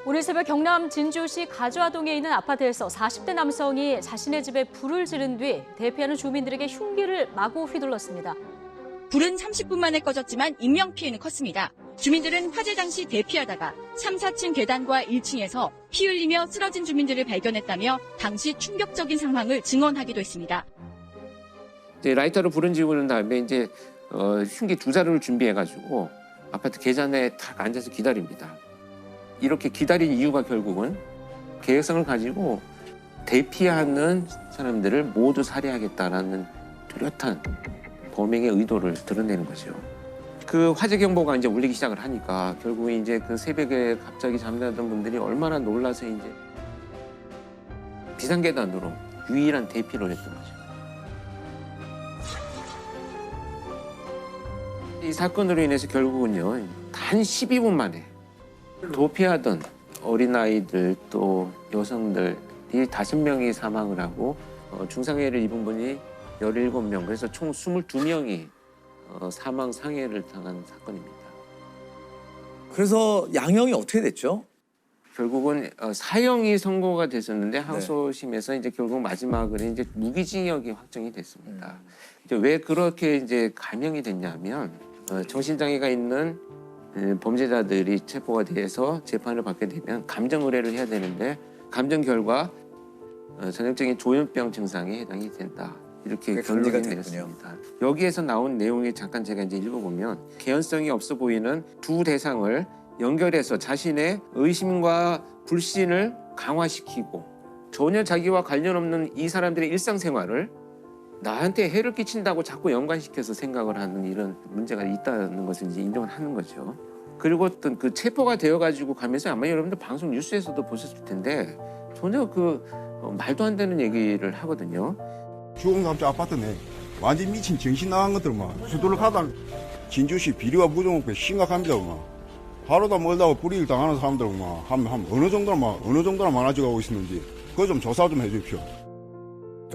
오늘 새벽 경남 진주시 가좌동에 있는 아파트에서 40대 남성이 자신의 집에 불을 지른 뒤 대피하는 주민들에게 흉기를 마구 휘둘렀습니다. 불은 30분 만에 꺼졌지만 인명피해는 컸습니다. 주민들은 화재 당시 대피하다가 3, 4층 계단과 1층에서 피 흘리며 쓰러진 주민들을 발견했다며 당시 충격적인 상황을 증언하기도 했습니다. 이제 라이터로 불은 지고 난 다음에 이제 흉기 2자루를 준비해가지고 아파트 계단에 딱 앉아서 기다립니다. 이렇게 기다린 이유가 결국은 계획성을 가지고 대피하는 사람들을 모두 살해하겠다라는 뚜렷한 범행의 의도를 드러내는 거죠. 그 화재 경보가 이제 울리기 시작을 하니까 결국 이제 그 새벽에 갑자기 잠자던 분들이 얼마나 놀라서 이제 비상계단으로 유일한 대피를 했던 거죠. 이 사건으로 인해서 결국은요, 단 12분 만에 도피하던 어린아이들 또 여성들이 5명이 사망을 하고 중상해를 입은 분이 17명, 그래서 총 22명이 사망 상해를 당한 사건입니다. 그래서 양형이 어떻게 됐죠? 결국은 사형이 선고가 됐었는데 항소심에서 이제 결국 마지막으로 이제 무기징역이 확정이 됐습니다. 이제 왜 그렇게 이제 감형이 됐냐면 정신장애가 있는 범죄자들이 체포가 돼서 재판을 받게 되면 감정 의뢰를 해야 되는데 감정 결과 전형적인 조현병 증상에 해당이 된다. 이렇게 결론이 내렸습니다. 여기에서 나온 내용이 잠깐 제가 이제 읽어보면 개연성이 없어 보이는 두 대상을 연결해서 자신의 의심과 불신을 강화시키고 전혀 자기와 관련 없는 이 사람들의 일상생활을 나한테 해를 끼친다고 자꾸 연관시켜서 생각을 하는 이런 문제가 있다는 것을 이제 인정을 하는 거죠. 그리고 어떤 그 체포가 되어가지고 가면서 아마 여러분들 방송 뉴스에서도 보셨을 텐데 전혀 그 말도 안 되는 얘기를 하거든요. 주공삼자 아파트네. 완전 미친 정신 나간 것들만 수도를 가다 진주시 비리와 부정부패 심각합니다. 하루도 멀다고 불이익 당하는 사람들 어느 정도나 많아져 가고 있는지 그거 좀 조사 좀 해주십시오.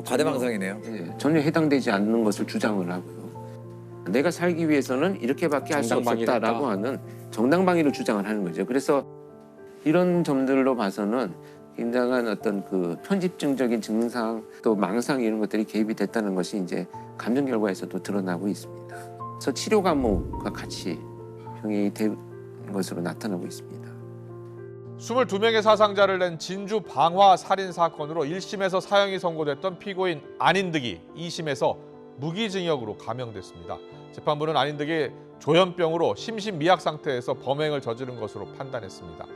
과대망상이네요. 네, 전혀 해당되지 않는 것을 주장을 하고요. 내가 살기 위해서는 이렇게밖에 할 수 없었다라고 하는 정당방위를 주장을 하는 거죠. 그래서 이런 점들로 봐서는 굉장한 어떤 그 편집증적인 증상 또 망상 이런 것들이 개입이 됐다는 것이 이제 감정 결과에서도 드러나고 있습니다. 그래서 치료 감옥과 같이 병행이 된 것으로 나타나고 있습니다. 22명의 사상자를 낸 진주 방화 살인 사건으로 1심에서 사형이 선고됐던 피고인 안인득이 2심에서 무기징역으로 감형됐습니다. 재판부는 안인득이 조현병으로 심신미약 상태에서 범행을 저지른 것으로 판단했습니다.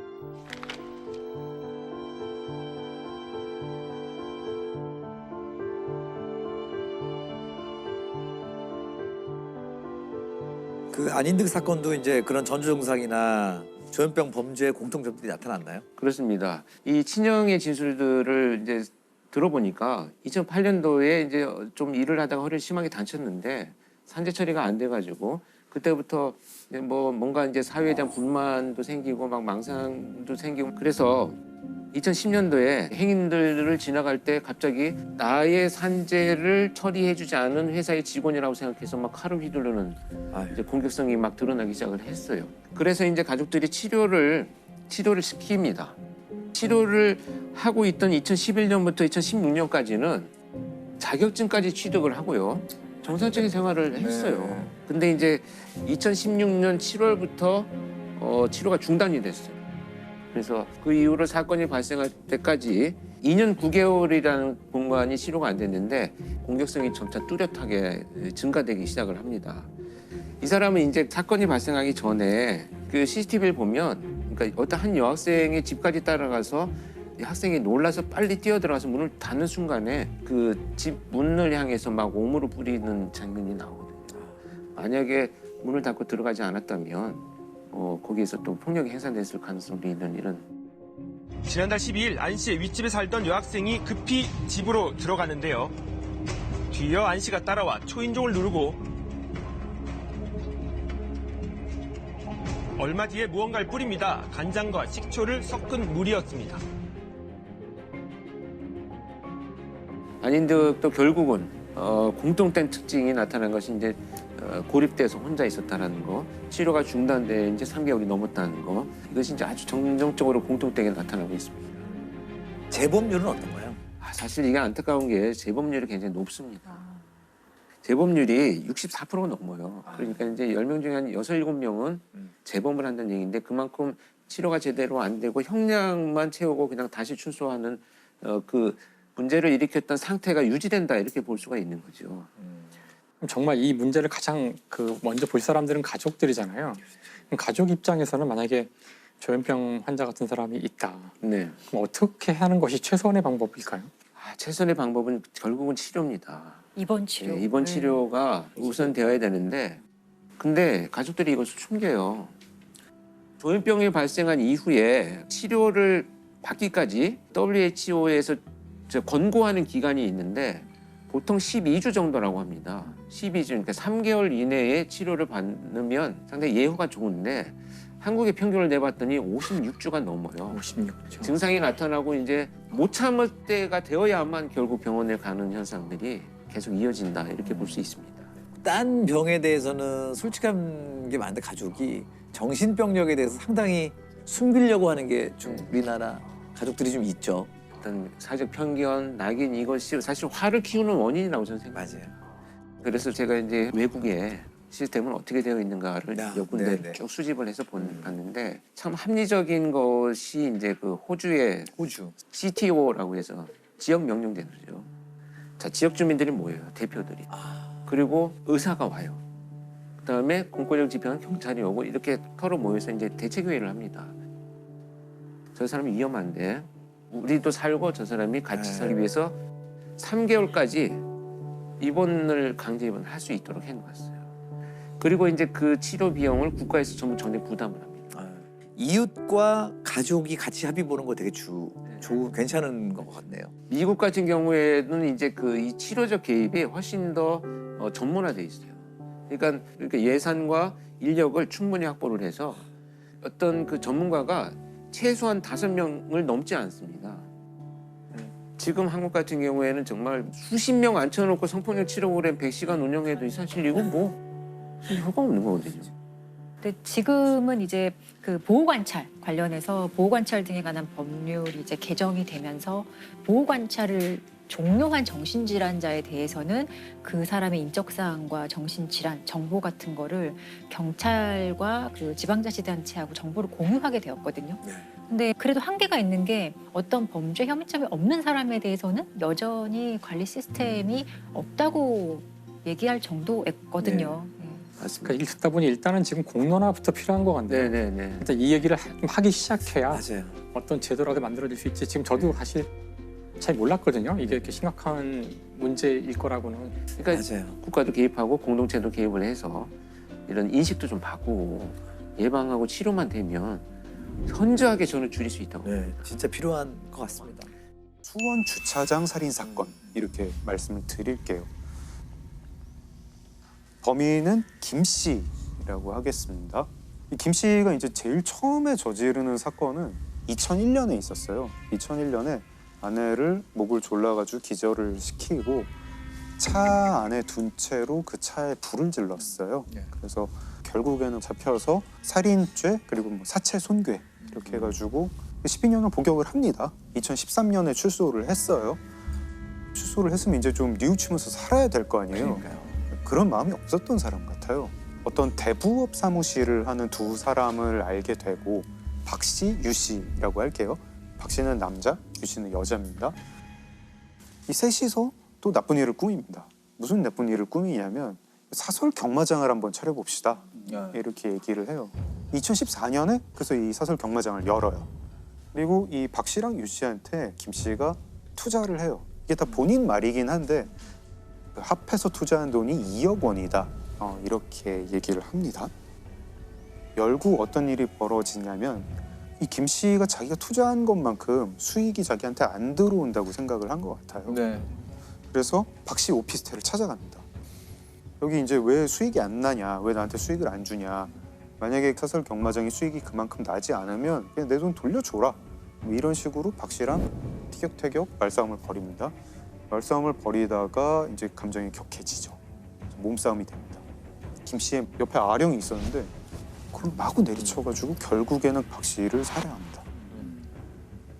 그 안인득 사건도 이제 그런 전조 증상이나 조현병 범죄의 공통점들이 나타났나요? 그렇습니다. 이 친형의 진술들을 이제 들어보니까 2008년도에 이제 좀 일을 하다가 허리를 심하게 다쳤는데 산재 처리가 안 돼가지고 그때부터 뭐 뭔가 이제 사회에 대한 불만도 생기고 막 망상도 생기고 그래서 2010년도에 행인들을 지나갈 때 갑자기 나의 산재를 처리해주지 않은 회사의 직원이라고 생각해서 막 칼을 휘두르는 이제 공격성이 막 드러나기 시작을 했어요. 그래서 이제 가족들이 치료를 시킵니다. 치료를 하고 있던 2011년부터 2016년까지는 자격증까지 취득을 하고요. 정상적인 생활을 했어요. 근데 이제 2016년 7월부터 치료가 중단이 됐어요. 그래서 그 이후로 사건이 발생할 때까지 2년 9개월이라는 공간이 치료가 안 됐는데 공격성이 점차 뚜렷하게 증가되기 시작을 합니다. 이 사람은 이제 사건이 발생하기 전에 그 CCTV를 보면 그러니까 어떤 한 여학생의 집까지 따라가서 학생이 놀라서 빨리 뛰어들어가서 문을 닫는 순간에 그 집 문을 향해서 막 오물을 뿌리는 장면이 나오거든요. 만약에 문을 닫고 들어가지 않았다면 거기에서 또 폭력이 행사됐을 가능성도 있는 이런 지난달 12일 안 씨의 윗집에 살던 여학생이 급히 집으로 들어갔는데요. 뒤이어 안 씨가 따라와 초인종을 누르고 얼마 뒤에 무언가를 뿌립니다. 간장과 식초를 섞은 물이었습니다. 안인득도 결국은 공통된 특징이 나타난 것이 이제 고립돼서 혼자 있었다는 거, 치료가 중단돼 이제 3개월이 넘었다는 거, 이것이 이제 아주 정정적으로 공통되게 나타나고 있습니다. 재범률은 어떤가요? 사실 이게 안타까운 게 재범률이 굉장히 높습니다. 재범률이 64%가 넘어요. 그러니까 이제 10명 중에 한 6, 7명은 재범을 한다는 얘기인데 그만큼 치료가 제대로 안 되고 형량만 채우고 그냥 다시 출소하는 그 문제를 일으켰던 상태가 유지된다 이렇게 볼 수가 있는 거죠. 정말 이 문제를 가장 먼저 볼 사람들은 가족들이잖아요. 그럼 가족 입장에서는 만약에 조현병 환자 같은 사람이 있다. 네. 그럼 어떻게 하는 것이 최선의 방법일까요? 최선의 방법은 결국은 치료입니다. 입원 치료. 네, 입원 치료가 우선 되어야 되는데 근데 가족들이 이것을 숨겨요. 조현병이 발생한 이후에 치료를 받기까지 WHO에서 권고하는 기간이 있는데 보통 12주 정도라고 합니다. 12주, 그러니까 3개월 이내에 치료를 받으면 상당히 예후가 좋은데 한국의 평균을 내봤더니 56주가 넘어요. 56주. 증상이 나타나고 이제 못 참을 때가 되어야만 결국 병원에 가는 현상들이 계속 이어진다 이렇게 볼 수 있습니다. 딴 병에 대해서는 솔직한 게 많은데 가족이 정신병력에 대해서 상당히 숨기려고 하는 게 좀 우리나라 가족들이 좀 있죠. 어떤 사회적 편견, 낙인 이것이 사실 화를 키우는 원인이라고 저는 생각해요. 맞아요. 그래서 제가 이제 외국의 시스템은 어떻게 되어 있는가를 몇 군데 쭉 수집을 해서 봤는데 참 합리적인 것이 이제 그 호주의 CTO라고 해서 지역 명령제도죠. 자, 지역 주민들이 모여요. 대표들이. 그리고 의사가 와요. 그다음에 공권력 집행은 경찰이 오고 이렇게 서로 모여서 이제 대책 회의를 합니다. 저 사람이 위험한데 우리도 살고 저 사람이 같이 살기 위해서 3개월까지 입원을 강제 입원을 할 수 있도록 해놓았어요. 그리고 이제 그 치료 비용을 국가에서 전부 전액 부담을 합니다. 이웃과 가족이 같이 합의 보는 거 되게 괜찮은 것 같네요. 미국 같은 경우에는 이제 그 이 치료적 개입이 훨씬 더 전문화돼 있어요. 그러니까 예산과 인력을 충분히 확보를 해서 어떤 그 전문가가 최소한 5명을 넘지 않습니다. 지금 한국 같은 경우에는 정말 수십 명 앉혀놓고 성폭력 치료 프로그램 100시간 운영해도 사실 이거 뭐 효과 없는 거거든요. 근데 지금은 이제 그 보호관찰 관련해서 보호관찰 등에 관한 법률이 이제 개정이 되면서 보호관찰을 종료한 정신질환자에 대해서는 그 사람의 인적사항과 정신질환 정보 같은 거를 경찰과 그 지방자치단체하고 정보를 공유하게 되었거든요. 근데 그래도 한계가 있는 게 어떤 범죄 혐의점이 없는 사람에 대해서는 여전히 관리 시스템이 없다고 얘기할 정도였거든요. 그러니까 이렇게 듣다 보니 일단은 지금 공론화부터 필요한 것 같네요. 일단 이 얘기를 좀 하기 시작해야 어떤 제도라도 만들어질 수 있지. 지금 저도 사실 잘 몰랐거든요. 이게 이렇게 심각한 문제일 거라고는. 그러니까 국가도 개입하고 공동체도 개입을 해서 이런 인식도 좀 바꾸고 예방하고 치료만 되면 현저하게 저는 줄일 수 있다고. 진짜 필요한 것 같습니다. 수원 주차장 살인 사건 이렇게 말씀을 드릴게요. 범인은 김 씨라고 하겠습니다. 이 김 씨가 이제 제일 처음에 저지르는 사건은 2001년에 있었어요. 2001년에 아내를 목을 졸라가지고 기절을 시키고 차 안에 둔 채로 그 차에 불을 질렀어요. 그래서 결국에는 잡혀서 살인죄 그리고 뭐 사체 손괴 이렇게 해가지고 12년을 복역을 합니다. 2013년에 출소를 했어요. 출소를 했으면 이제 좀 뉘우치면서 살아야 될 거 아니에요. 그런 마음이 없었던 사람 같아요. 어떤 대부업 사무실을 하는 두 사람을 알게 되고 박 씨, 유 씨라고 할게요. 박 씨는 남자, 유 씨는 여자입니다. 이 셋이서 또 나쁜 일을 꾸밉니다. 무슨 나쁜 일을 꾸미냐면 사설 경마장을 한번 차려봅시다. 이렇게 얘기를 해요. 2014년에 그래서 이 사설 경마장을 열어요. 그리고 이 박 씨랑 유 씨한테 김 씨가 투자를 해요. 이게 다 본인 말이긴 한데 합해서 투자한 돈이 2억 원이다. 이렇게 얘기를 합니다. 열고 어떤 일이 벌어지냐면 이 김 씨가 자기가 투자한 것만큼 수익이 자기한테 안 들어온다고 생각을 한 것 같아요. 네. 그래서 박 씨 오피스텔을 찾아갑니다. 여기 이제 왜 수익이 안 나냐, 왜 나한테 수익을 안 주냐. 만약에 사설 경마장이 수익이 그만큼 나지 않으면 그냥 내 돈 돌려줘라. 뭐 이런 식으로 박 씨랑 티격태격 말싸움을 벌입니다. 말싸움을 벌이다가 이제 감정이 격해지죠. 몸싸움이 됩니다. 김 씨의 옆에 아령이 있었는데 그걸 마구 내리쳐가지고 결국에는 박 씨를 살해합니다.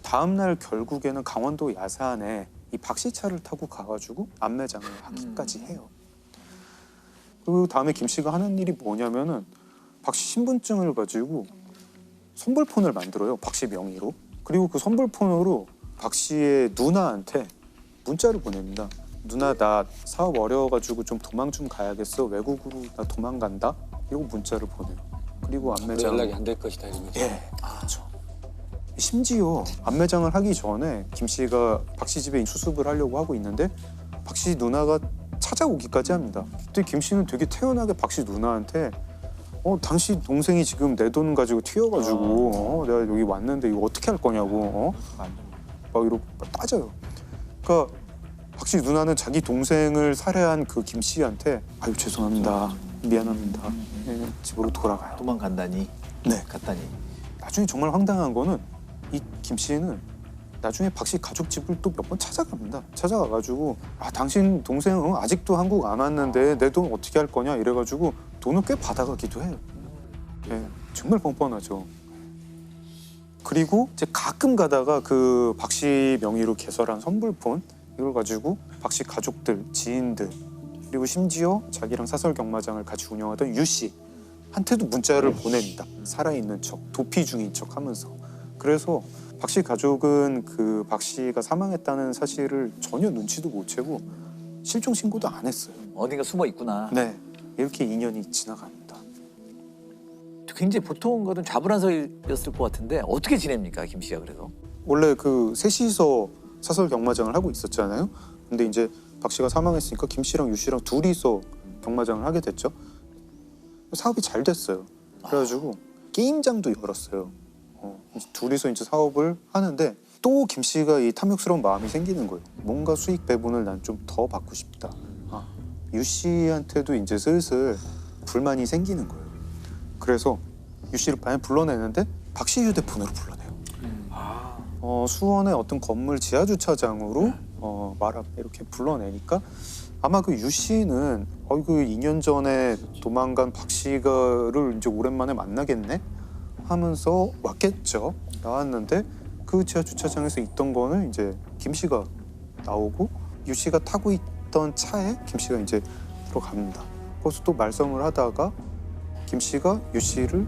다음 날 결국에는 강원도 야산에 이 박 씨 차를 타고 가가지고 안매장을 하기까지 해요. 그리고 다음에 김 씨가 하는 일이 뭐냐면은 박 씨 신분증을 가지고 선불폰을 만들어요. 박 씨 명의로. 그리고 그 선불폰으로 박 씨의 누나한테 문자를 보냅니다. 누나 나 사업 어려워가지고 좀 도망 좀 가야겠어. 외국으로 나 도망간다. 이러고 문자를 보내요. 그리고 안매장 연락이 안 될 것이다 이러면서. 예, 그렇죠. 심지어 안매장을 하기 전에 김 씨가 박 씨 집에 수습을 하려고 하고 있는데 박 씨 누나가 찾아오기까지 합니다. 그때 김 씨는 되게 태연하게 박 씨 누나한테 당신 동생이 지금 내 돈 가지고 튀어가지고 내가 여기 왔는데 이거 어떻게 할 거냐고 막 이러고 따져요. 그러니까 박 씨 누나는 자기 동생을 살해한 그 김 씨한테 아유 죄송합니다, 미안합니다, 네, 집으로 돌아가요. 도망간다니. 네, 갔다니. 나중에 정말 황당한 거는 이 김 씨는 나중에 박 씨 가족 집을 또 몇 번 찾아갑니다. 찾아가가지고 당신 동생은 아직도 한국 안 왔는데 내 돈 어떻게 할 거냐 이래가지고 돈을 꽤 받아가기도 해요. 네, 정말 뻔뻔하죠. 그리고 이제 가끔 가다가 그 박 씨 명의로 개설한 선불폰 이걸 가지고 박 씨 가족들, 지인들 그리고 심지어 자기랑 사설 경마장을 같이 운영하던 유 씨한테도 문자를 보냅니다. 살아있는 척, 도피 중인 척 하면서. 그래서 박 씨 가족은 그 박 씨가 사망했다는 사실을 전혀 눈치도 못 채고 실종 신고도 안 했어요. 어딘가 숨어 있구나. 네, 이렇게 2년이 지나갑니다. 굉장히 보통 거는 좌불안석이었을 것 같은데 어떻게 지냅니까 김 씨가 그래서? 원래 그 셋이서 사설 경마장을 하고 있었잖아요. 근데 이제 박 씨가 사망했으니까 김 씨랑 유 씨랑 둘이서 경마장을 하게 됐죠. 사업이 잘 됐어요. 그래가지고 게임장도 열었어요. 둘이서 이제 사업을 하는데 또 김 씨가 이 탐욕스러운 마음이 생기는 거예요. 뭔가 수익 배분을 난 좀 더 받고 싶다. 유 씨한테도 이제 슬슬 불만이 생기는 거예요. 그래서 유 씨를 불러내는데 박 씨 휴대폰으로 불러내요. 수원의 어떤 건물 지하 주차장으로 이렇게 불러내니까 아마 그 유 씨는 그 2년 전에 도망간 박 씨가를 이제 오랜만에 만나겠네 하면서 왔겠죠. 나왔는데 그 지하 주차장에서 있던 거는 이제 김 씨가 나오고 유 씨가 타고 있던 차에 김 씨가 이제 들어갑니다. 거기서 또 말썽을 하다가 김 씨가 유 씨를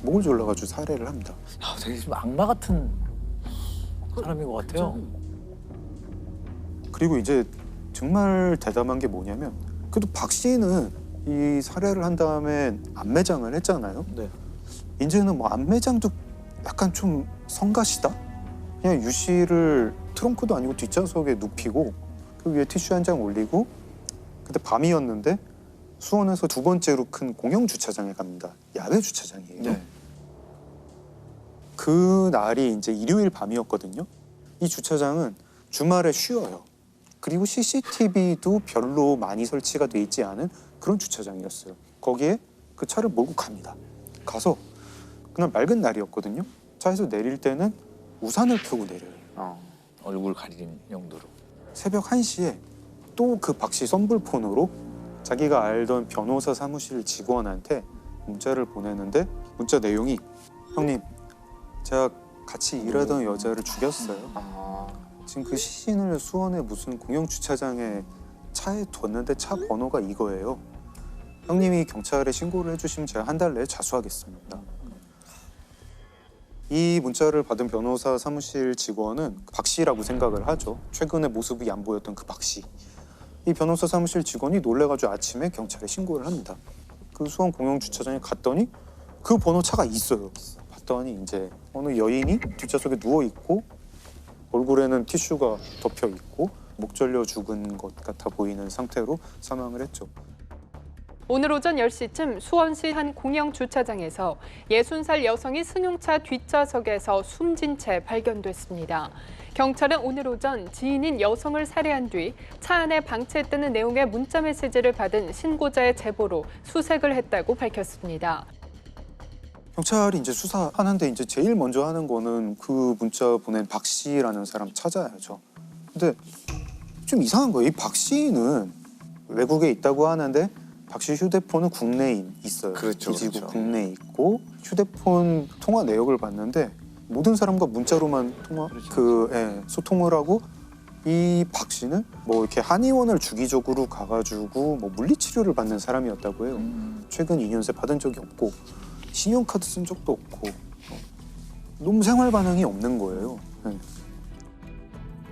목을 졸라가지고 살해를 합니다. 되게 좀 악마 같은 사람인 것 같아요. 그리고 이제 정말 대담한 게 뭐냐면 그래도 박 씨는 이 살해를 한 다음에 안매장을 했잖아요. 네. 이제는 뭐 안매장도 약간 좀 성가시다? 그냥 유 씨를 트렁크도 아니고 뒷좌석에 눕히고 그 위에 티슈 한 장 올리고 그때 밤이었는데 수원에서 두 번째로 큰 공영 주차장에 갑니다. 야외 주차장이에요. 네. 그 날이 이제 일요일 밤이었거든요. 이 주차장은 주말에 쉬어요. 그리고 CCTV도 별로 많이 설치가 돼 있지 않은 그런 주차장이었어요. 거기에 그 차를 몰고 갑니다. 가서 그날 맑은 날이었거든요. 차에서 내릴 때는 우산을 펴고 내려요. 얼굴 가리는 용도로. 새벽 1시에 또 그 박 씨 선불폰으로 자기가 알던 변호사 사무실 직원한테 문자를 보내는데 문자 내용이 형님 제가 같이 일하던 여자를 죽였어요. 지금 그 시신을 수원의 무슨 공영 주차장에 차에 뒀는데 차 번호가 이거예요. 형님이 경찰에 신고를 해주시면 제가 한 달 내에 자수하겠습니다. 이 문자를 받은 변호사 사무실 직원은 박 씨라고 생각을 하죠. 최근에 모습이 안 보였던 그 박 씨. 이 변호사 사무실 직원이 놀래가지고 아침에 경찰에 신고를 합니다. 그 수원 공영 주차장에 갔더니 그 번호 차가 있어요. 봤더니 이제 어느 여인이 뒷좌석에 누워 있고 얼굴에는 티슈가 덮여 있고 목 절려 죽은 것 같아 보이는 상태로 사망을 했죠. 오늘 오전 10시쯤 수원시 한 공영 주차장에서 60살 여성이 승용차 뒷좌석에서 숨진 채 발견됐습니다. 경찰은 오늘 오전 지인인 여성을 살해한 뒤 차 안에 방치했다는 내용의 문자 메시지를 받은 신고자의 제보로 수색을 했다고 밝혔습니다. 경찰이 이제 수사하는데 이제 제일 먼저 하는 거는 그 문자 보낸 박 씨라는 사람 찾아야죠. 근데 좀 이상한 거예요. 이 박 씨는 외국에 있다고 하는데 박 씨 휴대폰은 국내에 있어요. 그렇죠, 기지국 그렇죠. 국내에 있고 휴대폰 통화 내역을 봤는데 모든 사람과 문자로만 소통을 하고 이 박 씨는 뭐 이렇게 한의원을 주기적으로 가가지고 뭐 물리치료를 받는 사람이었다고 해요. 최근 2년 새 받은 적이 없고 신용카드 쓴 적도 없고 너무 생활 반응이 없는 거예요.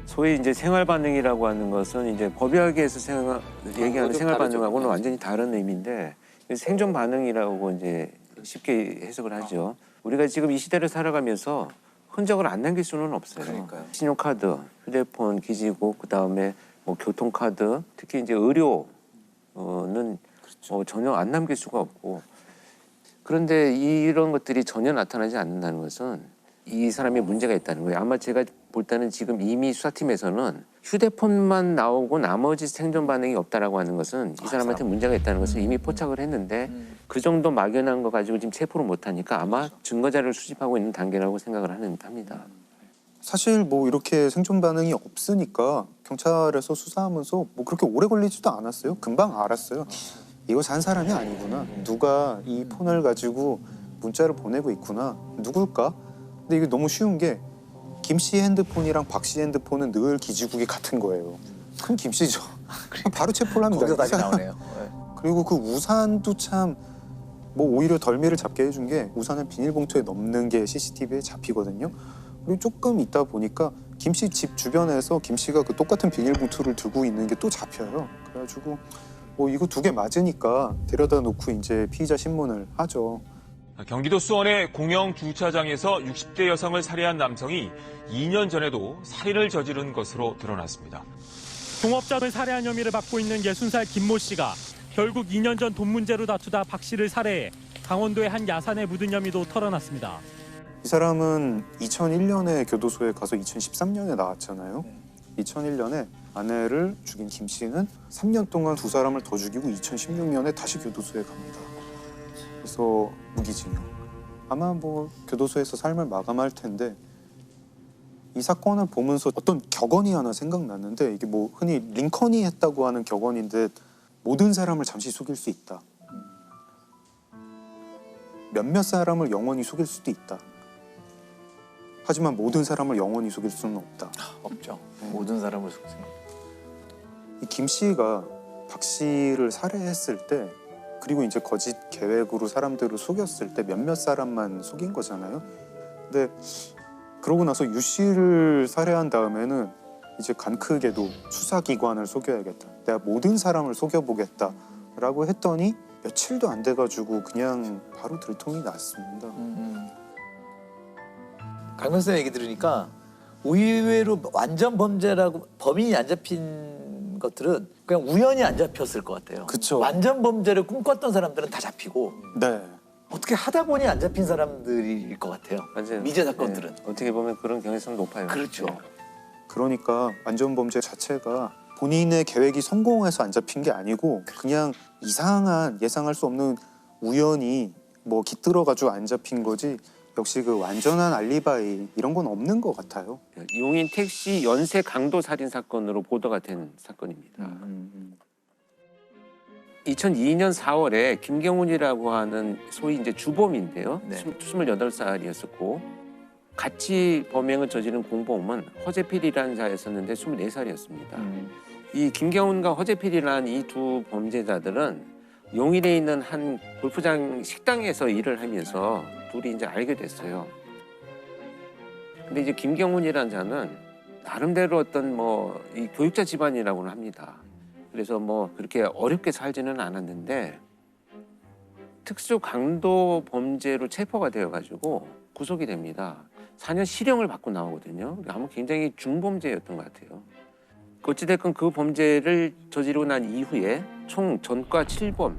소위 이제 생활 반응이라고 하는 것은 이제 법의학에서 얘기하는 생활 반응하고는 완전히 다른 의미인데 생존 반응이라고 이제 쉽게 해석을 하죠. 우리가 지금 이 시대를 살아가면서 흔적을 안 남길 수는 없어요. 그러니까요. 신용카드, 휴대폰, 기지국, 그다음에 뭐 교통카드, 특히 이제 의료는 전혀 안 남길 수가 없고 그런데 이런 것들이 전혀 나타나지 않는다는 것은 이 사람이 문제가 있다는 거예요. 아마 제가 볼 때는 지금 이미 수사팀에서는 휴대폰만 나오고 나머지 생존 반응이 없다라고 하는 것은 이 사람한테 문제가 있다는 것을 이미 포착을 했는데 그 정도 막연한 거 가지고 지금 체포를 못하니까 아마 증거 자료를 수집하고 있는 단계라고 생각을 합니다. 사실 뭐 이렇게 생존 반응이 없으니까 경찰에서 수사하면서 뭐 그렇게 오래 걸리지도 않았어요. 금방 알았어요. 이거 산 사람이 아니구나. 누가 이 폰을 가지고 문자를 보내고 있구나. 누굴까? 근데 이게 너무 쉬운 게 김 씨 핸드폰이랑 박 씨 핸드폰은 늘 기지국이 같은 거예요. 그럼 김 씨죠. 바로 체포를 합니다. 거기서 답이 나오네요. 그리고 그 우산도 참 뭐 오히려 덜미를 잡게 해준 게 우산은 비닐봉투에 넣는 게 CCTV에 잡히거든요. 그리고 조금 있다 보니까 김 씨 집 주변에서 김 씨가 그 똑같은 비닐봉투를 들고 있는 게 또 잡혀요. 그래가지고 뭐 이거 두 개 맞으니까 데려다 놓고 이제 피의자 신문을 하죠. 경기도 수원의 공영 주차장에서 60대 여성을 살해한 남성이 2년 전에도 살인을 저지른 것으로 드러났습니다. 동업자를 살해한 혐의를 받고 있는 60살 김모 씨가 결국 2년 전 돈 문제로 다투다 박 씨를 살해해 강원도의 한 야산에 묻은 혐의도 털어놨습니다. 이 사람은 2001년에 교도소에 가서 2013년에 나왔잖아요. 2001년에 아내를 죽인 김 씨는 3년 동안 두 사람을 더 죽이고 2016년에 다시 교도소에 갑니다. 그래서 무기징역. 아마 뭐 교도소에서 삶을 마감할 텐데 이 사건을 보면서 어떤 격언이 하나 생각났는데 이게 뭐 흔히 링컨이 했다고 하는 격언인데 모든 사람을 잠시 속일 수 있다. 몇몇 사람을 영원히 속일 수도 있다. 하지만 모든 사람을 영원히 속일 수는 없다. 없죠. 모든 사람을 속일 수는 없다. 이 김 씨가 박 씨를 살해했을 때 그리고 이제 거짓 계획으로 사람들을 속였을 때 몇몇 사람만 속인 거잖아요. 근데 그러고 나서 유 씨를 살해한 다음에는 이제 간 크게도 수사기관을 속여야겠다. 내가 모든 사람을 속여보겠다라고 했더니 며칠도 안 돼가지고 그냥 바로 들통이 났습니다. 강 변호사 얘기 들으니까 의외로 완전 범죄라고 범인이 안 잡힌 것들은 그냥 우연히 안 잡혔을 것 같아요. 그쵸. 완전 범죄를 꿈꿨던 사람들은 다 잡히고 네. 어떻게 하다 보니 안 잡힌 사람들일 것 같아요. 맞아요. 미제 사건들은. 네. 어떻게 보면 그런 경향성이 높아요. 그렇죠. 네. 그러니까 완전 범죄 자체가 본인의 계획이 성공해서 안 잡힌 게 아니고 그냥 이상한 예상할 수 없는 우연히 뭐 깃들어가지고 안 잡힌 거지 역시 그 완전한 알리바이 이런 건 없는 것 같아요. 용인 택시 연쇄 강도 살인 사건으로 보도가 된 사건입니다. 2002년 4월에 김경훈이라고 하는 소위 이제 주범인데요. 네. 28살이었었고 같이 범행을 저지른 공범은 허재필이라는 자였었는데 24살이었습니다. 이 김경훈과 허재필이라는 이 두 범죄자들은 용인에 있는 한 골프장 식당에서 일을 하면서 둘이 이제 알게 됐어요. 근데 이제 김경훈이라는 자는 나름대로 어떤 뭐 이 교육자 집안이라고는 합니다. 그래서 뭐 그렇게 어렵게 살지는 않았는데 특수 강도 범죄로 체포가 되어가지고 구속이 됩니다. 4년 실형을 받고 나오거든요. 아마 굉장히 중범죄였던 것 같아요. 어찌됐건 그 범죄를 저지르고 난 이후에 총 전과 7범,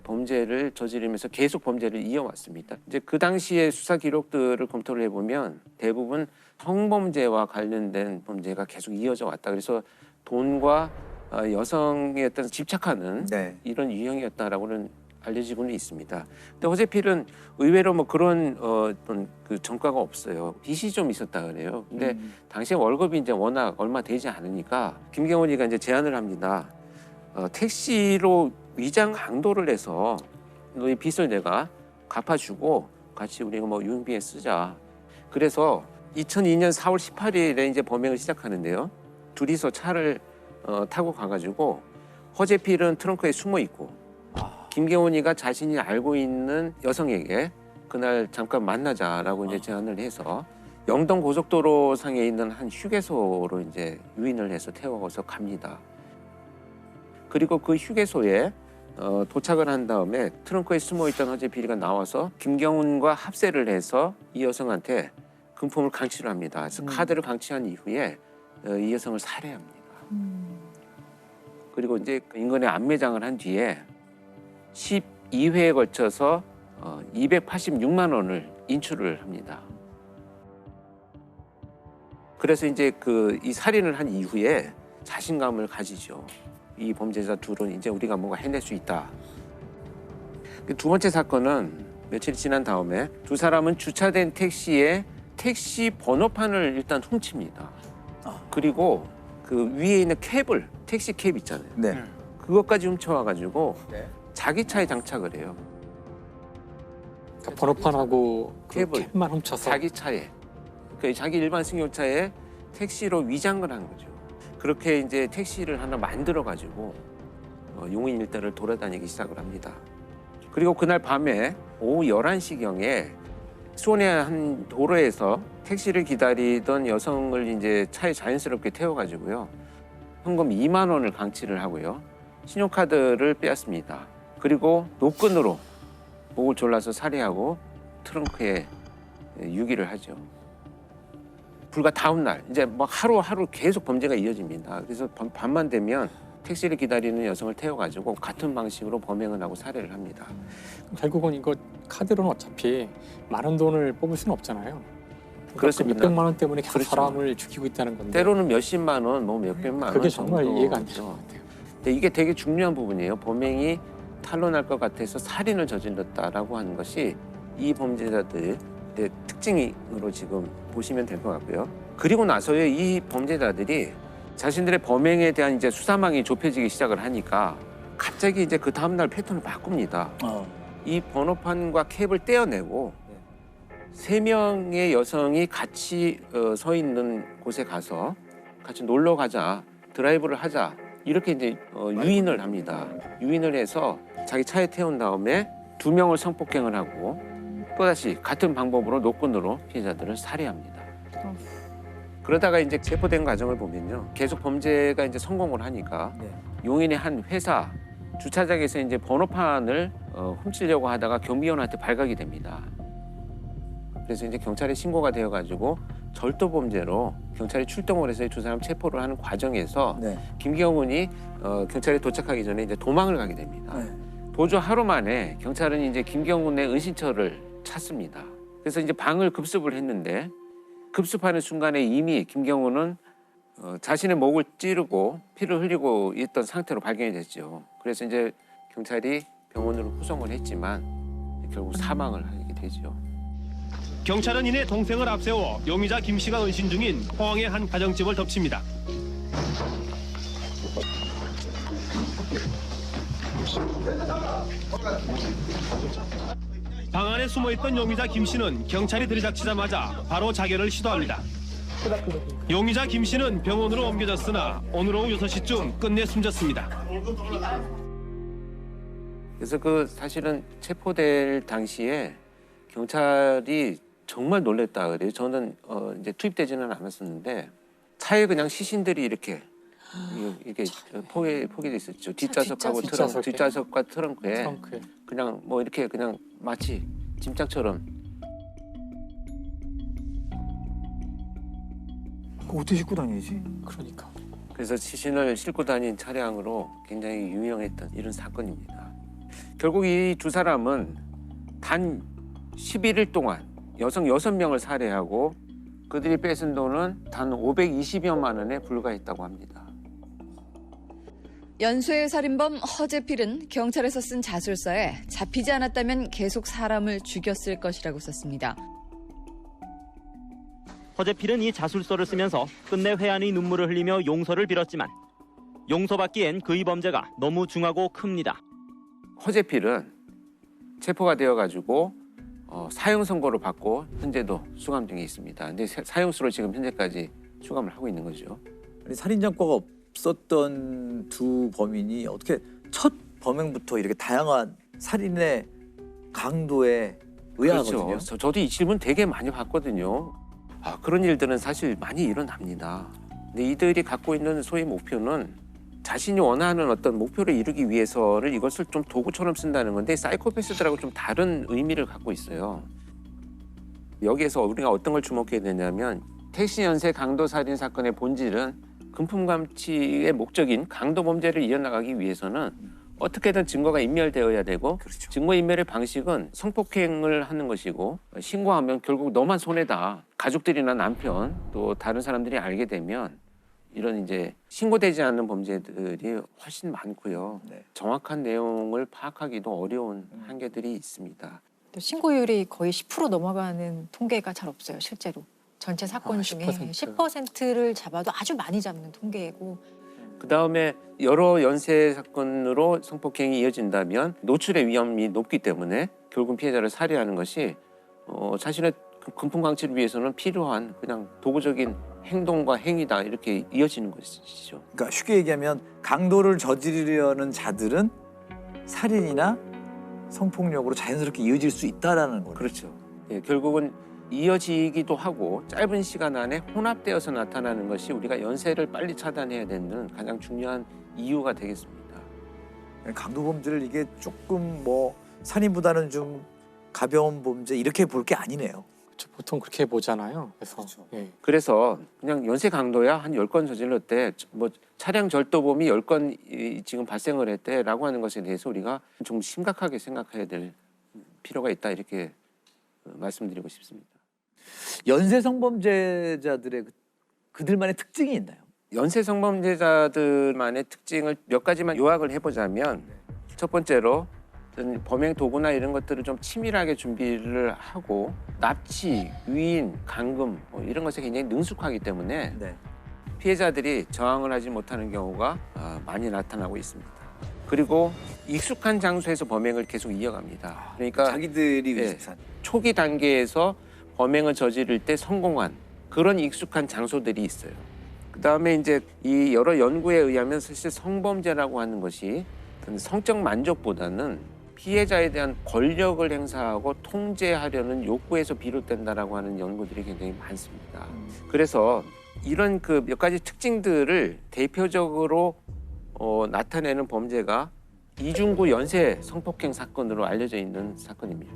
범죄를 저지르면서 계속 범죄를 이어왔습니다. 이제 그 당시의 수사 기록들을 검토를 해보면 대부분 성범죄와 관련된 범죄가 계속 이어져 왔다. 그래서 돈과 여성에 어떤 집착하는 이런 유형이었다라고는 알려지고는 있습니다. 근데 허재필은 의외로 뭐 그런 어떤 그 전과가 없어요. 빚이 좀 있었다 그래요. 근데 당시에 월급이 이제 워낙 얼마 되지 않으니까 김경훈이가 이제 제안을 합니다. 택시로 위장 강도를 해서 너희 빚을 내가 갚아주고 같이 우리가 뭐 유흥비에 쓰자. 그래서 2002년 4월 18일에 이제 범행을 시작하는데요. 둘이서 차를 타고 가가지고 허재필은 트렁크에 숨어 있고 김경훈이가 자신이 알고 있는 여성에게 그날 잠깐 만나자라고 이제 제안을 해서 영동 고속도로 상에 있는 한 휴게소로 이제 유인을 해서 태워서 갑니다. 그리고 그 휴게소에 도착을 한 다음에 트렁크에 숨어있던 허재필이가 나와서 김경훈과 합세를 해서 이 여성한테 금품을 강취를 합니다. 그래서 카드를 강취한 이후에 이 여성을 살해합니다. 그리고 이제 인근에 안매장을 한 뒤에 12회에 걸쳐서 286만 원을 인출을 합니다. 그래서 이제 이 살인을 한 이후에 자신감을 가지죠. 이 범죄자 둘은 이제 우리가 뭔가 해낼 수 있다. 두 번째 사건은 며칠 지난 다음에 두 사람은 주차된 택시에 택시 번호판을 일단 훔칩니다. 그리고 그 위에 있는 캡을, 택시 캡 있잖아요. 그것까지 훔쳐와가지고 자기 차에 장착을 해요. 그러니까 번호판하고 그 캡을 캡만 훔쳐서 자기 차에, 그러니까 자기 일반 승용차에 택시로 위장을 한 거죠. 그렇게 이제 택시를 하나 만들어가지고 용인 일대를 돌아다니기 시작을 합니다. 그리고 그날 밤에 오후 11시경에 수원의 한 도로에서 택시를 기다리던 여성을 이제 차에 자연스럽게 태워가지고요. 현금 2만 원을 강취를 하고요. 신용카드를 빼앗습니다. 그리고 노끈으로 목을 졸라서 살해하고 트렁크에 유기를 하죠. 불과 다음 날 이제 막 하루하루 계속 범죄가 이어집니다. 그래서 밤만 되면 택시를 기다리는 여성을 태워가지고 같은 방식으로 범행을 하고 살해를 합니다. 결국은 이거 카드로는 어차피 많은 돈을 뽑을 수는 없잖아요. 그렇습니다. 몇백만 원 때문에 계속 그렇죠. 사람을 죽이고 있다는 건데. 때로는 몇십만 원, 뭐 몇백만 원. 그게 정말 정도. 이해가 안 되는 것 같아요. 근데 이게 되게 중요한 부분이에요. 범행이 탄로날 것 같아서 살인을 저질렀다라고 하는 것이 이 범죄자들의 특징으로 지금 보시면 될 것 같고요. 그리고 나서야 이 범죄자들이 자신들의 범행에 대한 이제 수사망이 좁혀지기 시작을 하니까 갑자기 이제 그 다음 날 패턴을 바꿉니다. 이 번호판과 캡을 떼어내고 3명의 여성이 같이 서 있는 곳에 가서 같이 놀러 가자, 드라이브를 하자 이렇게 이제 유인을 합니다. 유인을 해서 자기 차에 태운 다음에 2명을 성폭행을 하고 또다시 같은 방법으로 노끈으로 피해자들을 살해합니다. 그러다가 이제 체포된 과정을 보면요, 계속 범죄가 이제 성공을 하니까 용인의 한 회사 주차장에서 이제 번호판을 훔치려고 하다가 경비원한테 발각이 됩니다. 그래서 이제 경찰에 신고가 되어가지고 절도 범죄로 경찰이 출동을 해서 두 사람 체포를 하는 과정에서 김경훈이 경찰에 도착하기 전에 이제 도망을 가게 됩니다. 도주 하루 만에 경찰은 이제 김경훈의 은신처를 찾습니다. 그래서 이제 방을 급습을 했는데 급습하는 순간에 이미 김경훈은 자신의 목을 찌르고 피를 흘리고 있던 상태로 발견이 됐죠. 그래서 이제 경찰이 병원으로 후송을 했지만 결국 사망을 하게 되죠. 경찰은 이내 동생을 앞세워 용의자 김 씨가 은신 중인 포항의 한 가정집을 덮칩니다. 방 안에 숨어있던 용의자 김 씨는 경찰이 들이닥치자마자 바로 자결을 시도합니다. 용의자 김 씨는 병원으로 옮겨졌으나 오늘 오후 6시쯤 끝내 숨졌습니다. 그래서 사실은 체포될 당시에 경찰이 정말 놀랬다 그래요. 저는 이제 투입되지는 않았었는데 차에 그냥 시신들이 이렇게 포개돼 있었죠. 뒷좌석하고 뒷좌석과 트렁크에 그냥 뭐 이렇게 그냥 마치 짐짝처럼. 어떻게 싣고 다니지? 그러니까. 그래서 시신을 싣고 다닌 차량으로 굉장히 유명했던 이런 사건입니다. 결국 이 두 사람은 단 11일 동안 여성 6명을 살해하고 그들이 뺏은 돈은 단 520여만 원에 불과했다고 합니다. 연쇄 살인범 허재필은 경찰에서 쓴 자술서에 잡히지 않았다면 계속 사람을 죽였을 것이라고 썼습니다. 허재필은 이 자술서를 쓰면서 끝내 회한의 눈물을 흘리며 용서를 빌었지만 용서받기엔 그의 범죄가 너무 중하고 큽니다. 허재필은 체포가 되어가지고 사형 선고를 받고 현재도 수감 중에 있습니다. 근데 사형수로 지금 현재까지 수감을 하고 있는 거죠. 아니, 살인장과가 없었던 두 범인이 어떻게 첫 범행부터 이렇게 다양한 살인의 강도에 의아하거든요. 그렇죠. 저도 이 질문 되게 많이 받거든요. 그런 일들은 사실 많이 일어납니다. 근데 이들이 갖고 있는 소위 목표는 자신이 원하는 어떤 목표를 이루기 위해서는 이것을 좀 도구처럼 쓴다는 건데 사이코패스들하고 좀 다른 의미를 갖고 있어요. 여기에서 우리가 어떤 걸 주목해야 되냐면 택시 연쇄 강도 살인 사건의 본질은 금품 감취의 목적인 강도 범죄를 이어나가기 위해서는 어떻게든 증거가 인멸되어야 되고 증거 인멸의 방식은 성폭행을 하는 것이고 신고하면 결국 너만 손해다. 가족들이나 남편 또 다른 사람들이 알게 되면 이런 이제 신고되지 않는 범죄들이 훨씬 많고요. 정확한 내용을 파악하기도 어려운 한계들이 있습니다. 또 신고율이 거의 10% 넘어가는 통계가 잘 없어요, 실제로. 전체 사건 중에 10%를 잡아도 아주 많이 잡는 통계고. 그다음에 여러 연쇄 사건으로 성폭행이 이어진다면 노출의 위험이 높기 때문에 결국 피해자를 살해하는 것이 자신의 금품 강취를 위해서는 필요한 그냥 도구적인 행동과 행위다 이렇게 이어지는 것이죠. 그러니까 쉽게 얘기하면 강도를 저지르려는 자들은 살인이나 성폭력으로 자연스럽게 이어질 수 있다라는 거죠. 그렇죠. 예, 결국은 이어지기도 하고 짧은 시간 안에 혼합되어서 나타나는 것이 우리가 연쇄를 빨리 차단해야 되는 가장 중요한 이유가 되겠습니다. 강도 범죄를 이게 조금 뭐 살인보다는 좀 가벼운 범죄 이렇게 볼 게 아니네요. 그렇죠. 보통 그렇게 보잖아요. 그래서 그래서 그냥 연쇄 강도야 한 10건 저질렀대. 뭐 차량 절도범이 10건 지금 발생을 했대라고 하는 것에 대해서 우리가 좀 심각하게 생각해야 될 필요가 있다 이렇게 말씀드리고 싶습니다. 연쇄 성범죄자들의 그들만의 특징이 있나요? 연쇄 성범죄자들만의 특징을 몇 가지만 요약을 해보자면 첫 번째로 범행 도구나 이런 것들을 좀 치밀하게 준비를 하고 납치, 유인, 감금 뭐 이런 것에 굉장히 능숙하기 때문에 피해자들이 저항을 하지 못하는 경우가 많이 나타나고 있습니다. 그리고 익숙한 장소에서 범행을 계속 이어갑니다. 그러니까 자기들이 익숙한 초기 단계에서 범행을 저지를 때 성공한 그런 익숙한 장소들이 있어요. 그다음에 이제 이 여러 연구에 의하면 사실 성범죄라고 하는 것이 성적 만족보다는 피해자에 대한 권력을 행사하고 통제하려는 욕구에서 비롯된다라고 하는 연구들이 굉장히 많습니다. 그래서 이런 그 몇 가지 특징들을 대표적으로 나타내는 범죄가 이중구 연쇄 성폭행 사건으로 알려져 있는 사건입니다.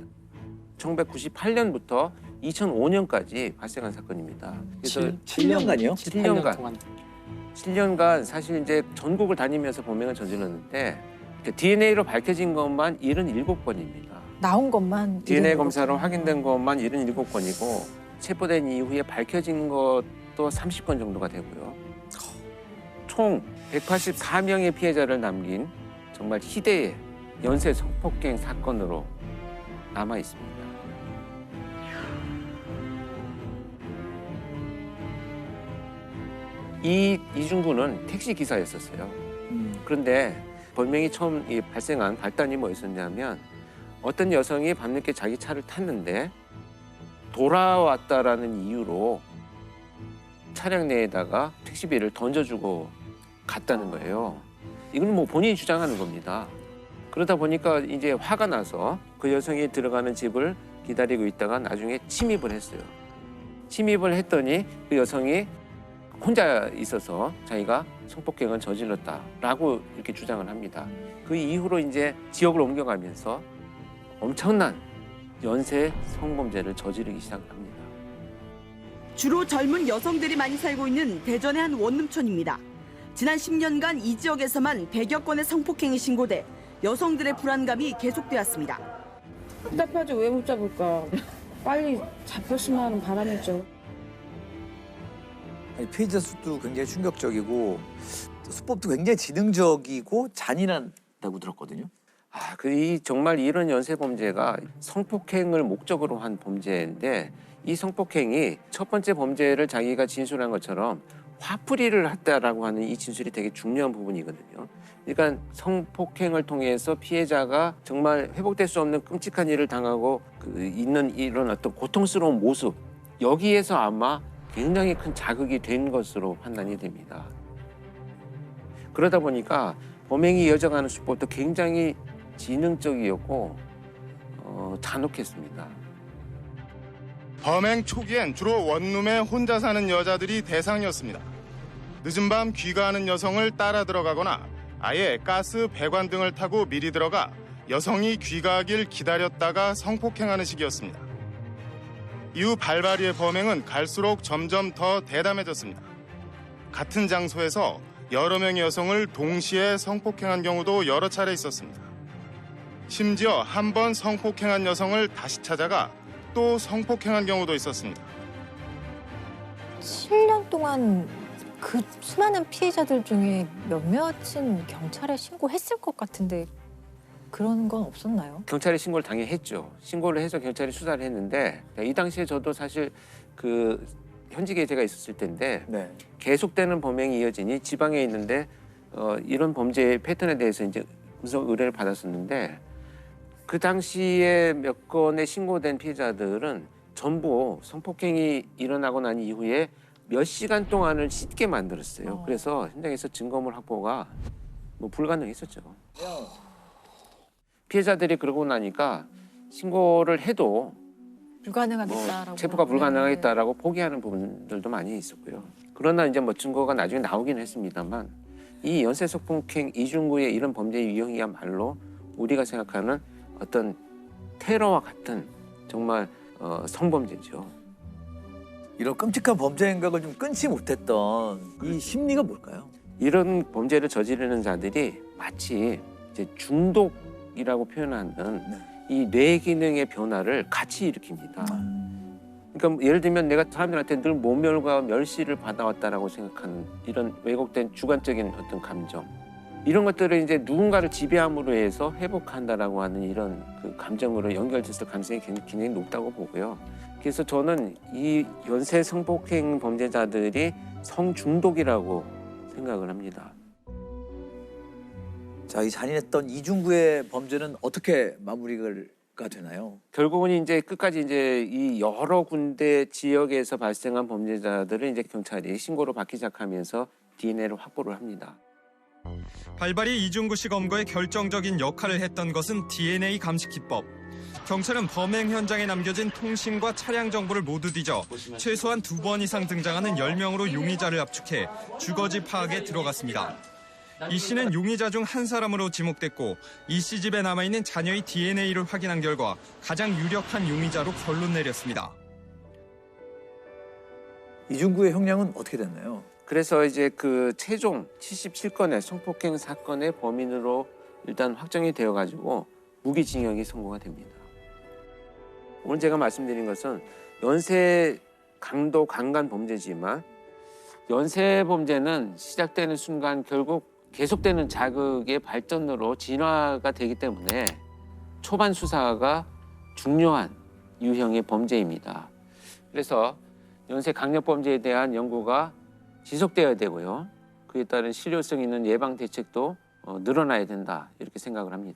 1998년부터 2005년까지 발생한 사건입니다. 그래서 7년간이요? 7년간 사실 이제 전국을 다니면서 범행을 저질렀는데 DNA로 밝혀진 것만 77건입니다. 나온 것만 DNA 검사로 확인된 것만 77건이고 체포된 이후에 밝혀진 것도 30건 정도가 되고요. 총 184명의 피해자를 남긴 정말 희대의 연쇄 성폭행 사건으로 남아 있습니다. 이 이중구는 택시 기사였었어요. 그런데 범행이 처음 발생한 발단이 뭐였었냐면 어떤 여성이 밤늦게 자기 차를 탔는데 돌아왔다라는 이유로 차량 내에다가 택시비를 던져주고 갔다는 거예요. 이건 뭐 본인이 주장하는 겁니다. 그러다 보니까 이제 화가 나서 그 여성이 들어가는 집을 기다리고 있다가 나중에 침입을 했어요. 침입을 했더니 그 여성이 혼자 있어서 자기가 성폭행을 저질렀다라고 이렇게 주장을 합니다. 그 이후로 이제 지역을 옮겨가면서 엄청난 연쇄 성범죄를 저지르기 시작합니다. 주로 젊은 여성들이 많이 살고 있는 대전의 한 원룸촌입니다. 지난 10년간 이 지역에서만 100여 건의 성폭행이 신고돼 여성들의 불안감이 계속되었습니다. 답답하죠. 왜 못 잡을까? 빨리 잡혔으면 하는 바람이죠. 아니, 피해자 수도 굉장히 충격적이고 또 수법도 굉장히 지능적이고 잔인하다고 들었거든요. 이 정말 이런 연쇄 범죄가 성폭행을 목적으로 한 범죄인데 이 성폭행이 첫 번째 범죄를 자기가 진술한 것처럼 화풀이를 했다라고 하는 이 진술이 되게 중요한 부분이거든요. 그러니까 성폭행을 통해서 피해자가 정말 회복될 수 없는 끔찍한 일을 당하고 있는 이런 어떤 고통스러운 모습, 여기에서 아마 굉장히 큰 자극이 된 것으로 판단이 됩니다. 그러다 보니까 범행이 이어져가는 수법도 굉장히 지능적이었고 잔혹했습니다. 범행 초기엔 주로 원룸에 혼자 사는 여자들이 대상이었습니다. 늦은 밤 귀가하는 여성을 따라 들어가거나 아예 가스 배관 등을 타고 미리 들어가 여성이 귀가하길 기다렸다가 성폭행하는 식이었습니다. 이후 발바리의 범행은 갈수록 점점 더 대담해졌습니다. 같은 장소에서 여러 명의 여성을 동시에 성폭행한 경우도 여러 차례 있었습니다. 심지어 한 번 성폭행한 여성을 다시 찾아가 또 성폭행한 경우도 있었습니다. 7년 동안 그 수많은 피해자들 중에 몇몇은 경찰에 신고했을 것 같은데 그런 건 없었나요? 경찰에 신고를 당연히 했죠. 신고를 해서 경찰이 수사를 했는데 이 당시에 저도 사실 그 현직에 제가 있었을 때인데 계속되는 범행이 이어지니 지방에 있는데 이런 범죄 패턴에 대해서 이제 음성 의뢰를 받았었는데 그 당시에 몇 건의 신고된 피해자들은 전부 성폭행이 일어나고 난 이후에 몇 시간 동안을 씻게 만들었어요. 그래서 현장에서 증거물 확보가 불가능했었죠. 피해자들이 그러고 나니까 신고를 해도 불가능하겠다라고 체포가 불가능하겠다라고 포기하는 부분들도 많이 있었고요. 그러나 이제 증거가 나중에 나오긴 했습니다만 이 연쇄 성폭행 이중구의 이런 범죄의 유형이야말로 우리가 생각하는 어떤 테러와 같은 정말 성범죄죠. 이런 끔찍한 범죄 행각을 좀 끊지 못했던 이 심리가 뭘까요? 이런 범죄를 저지르는 자들이 마치 이제 중독이라고 표현하는 이 뇌 기능의 변화를 같이 일으킵니다. 그러니까 예를 들면 내가 사람들한테 늘 모멸과 멸시를 받아왔다라고 생각하는 이런 왜곡된 주관적인 어떤 감정, 이런 것들을 이제 누군가를 지배함으로 해서 회복한다라고 하는 이런 그 감정으로 연결됐을 가능성이 굉장히 높다고 보고요. 그래서 저는 이 연쇄 성폭행 범죄자들이 성중독이라고 생각을 합니다. 자, 이 잔인했던 이중구의 범죄는 어떻게 마무리가 되나요? 결국은 이제 끝까지 이제 이 여러 군데 지역에서 발생한 범죄자들을 이제 경찰이 신고로 받기 시작하면서 DNA를 확보를 합니다. 발발이 이중구 씨 검거에 결정적인 역할을 했던 것은 DNA 감식 기법. 경찰은 범행 현장에 남겨진 통신과 차량 정보를 모두 뒤져 최소한 2번 이상 등장하는 10명으로 용의자를 압축해 주거지 파악에 들어갔습니다. 이 씨는 용의자 중 한 사람으로 지목됐고 이 씨 집에 남아있는 자녀의 DNA를 확인한 결과 가장 유력한 용의자로 결론 내렸습니다. 이중구의 형량은 어떻게 됐나요? 그래서 이제 그 최종 77건의 성폭행 사건의 범인으로 일단 확정이 되어가지고 무기징역이 선고가 됩니다. 오늘 제가 말씀드린 것은 연쇄 강도 강간 범죄지만 연쇄 범죄는 시작되는 순간 결국 계속되는 자극의 발전으로 진화가 되기 때문에 초반 수사가 중요한 유형의 범죄입니다. 그래서 연쇄 강력 범죄에 대한 연구가 지속되어야 되고요. 그에 따른 실효성 있는 예방 대책도 늘어나야 된다 이렇게 생각을 합니다.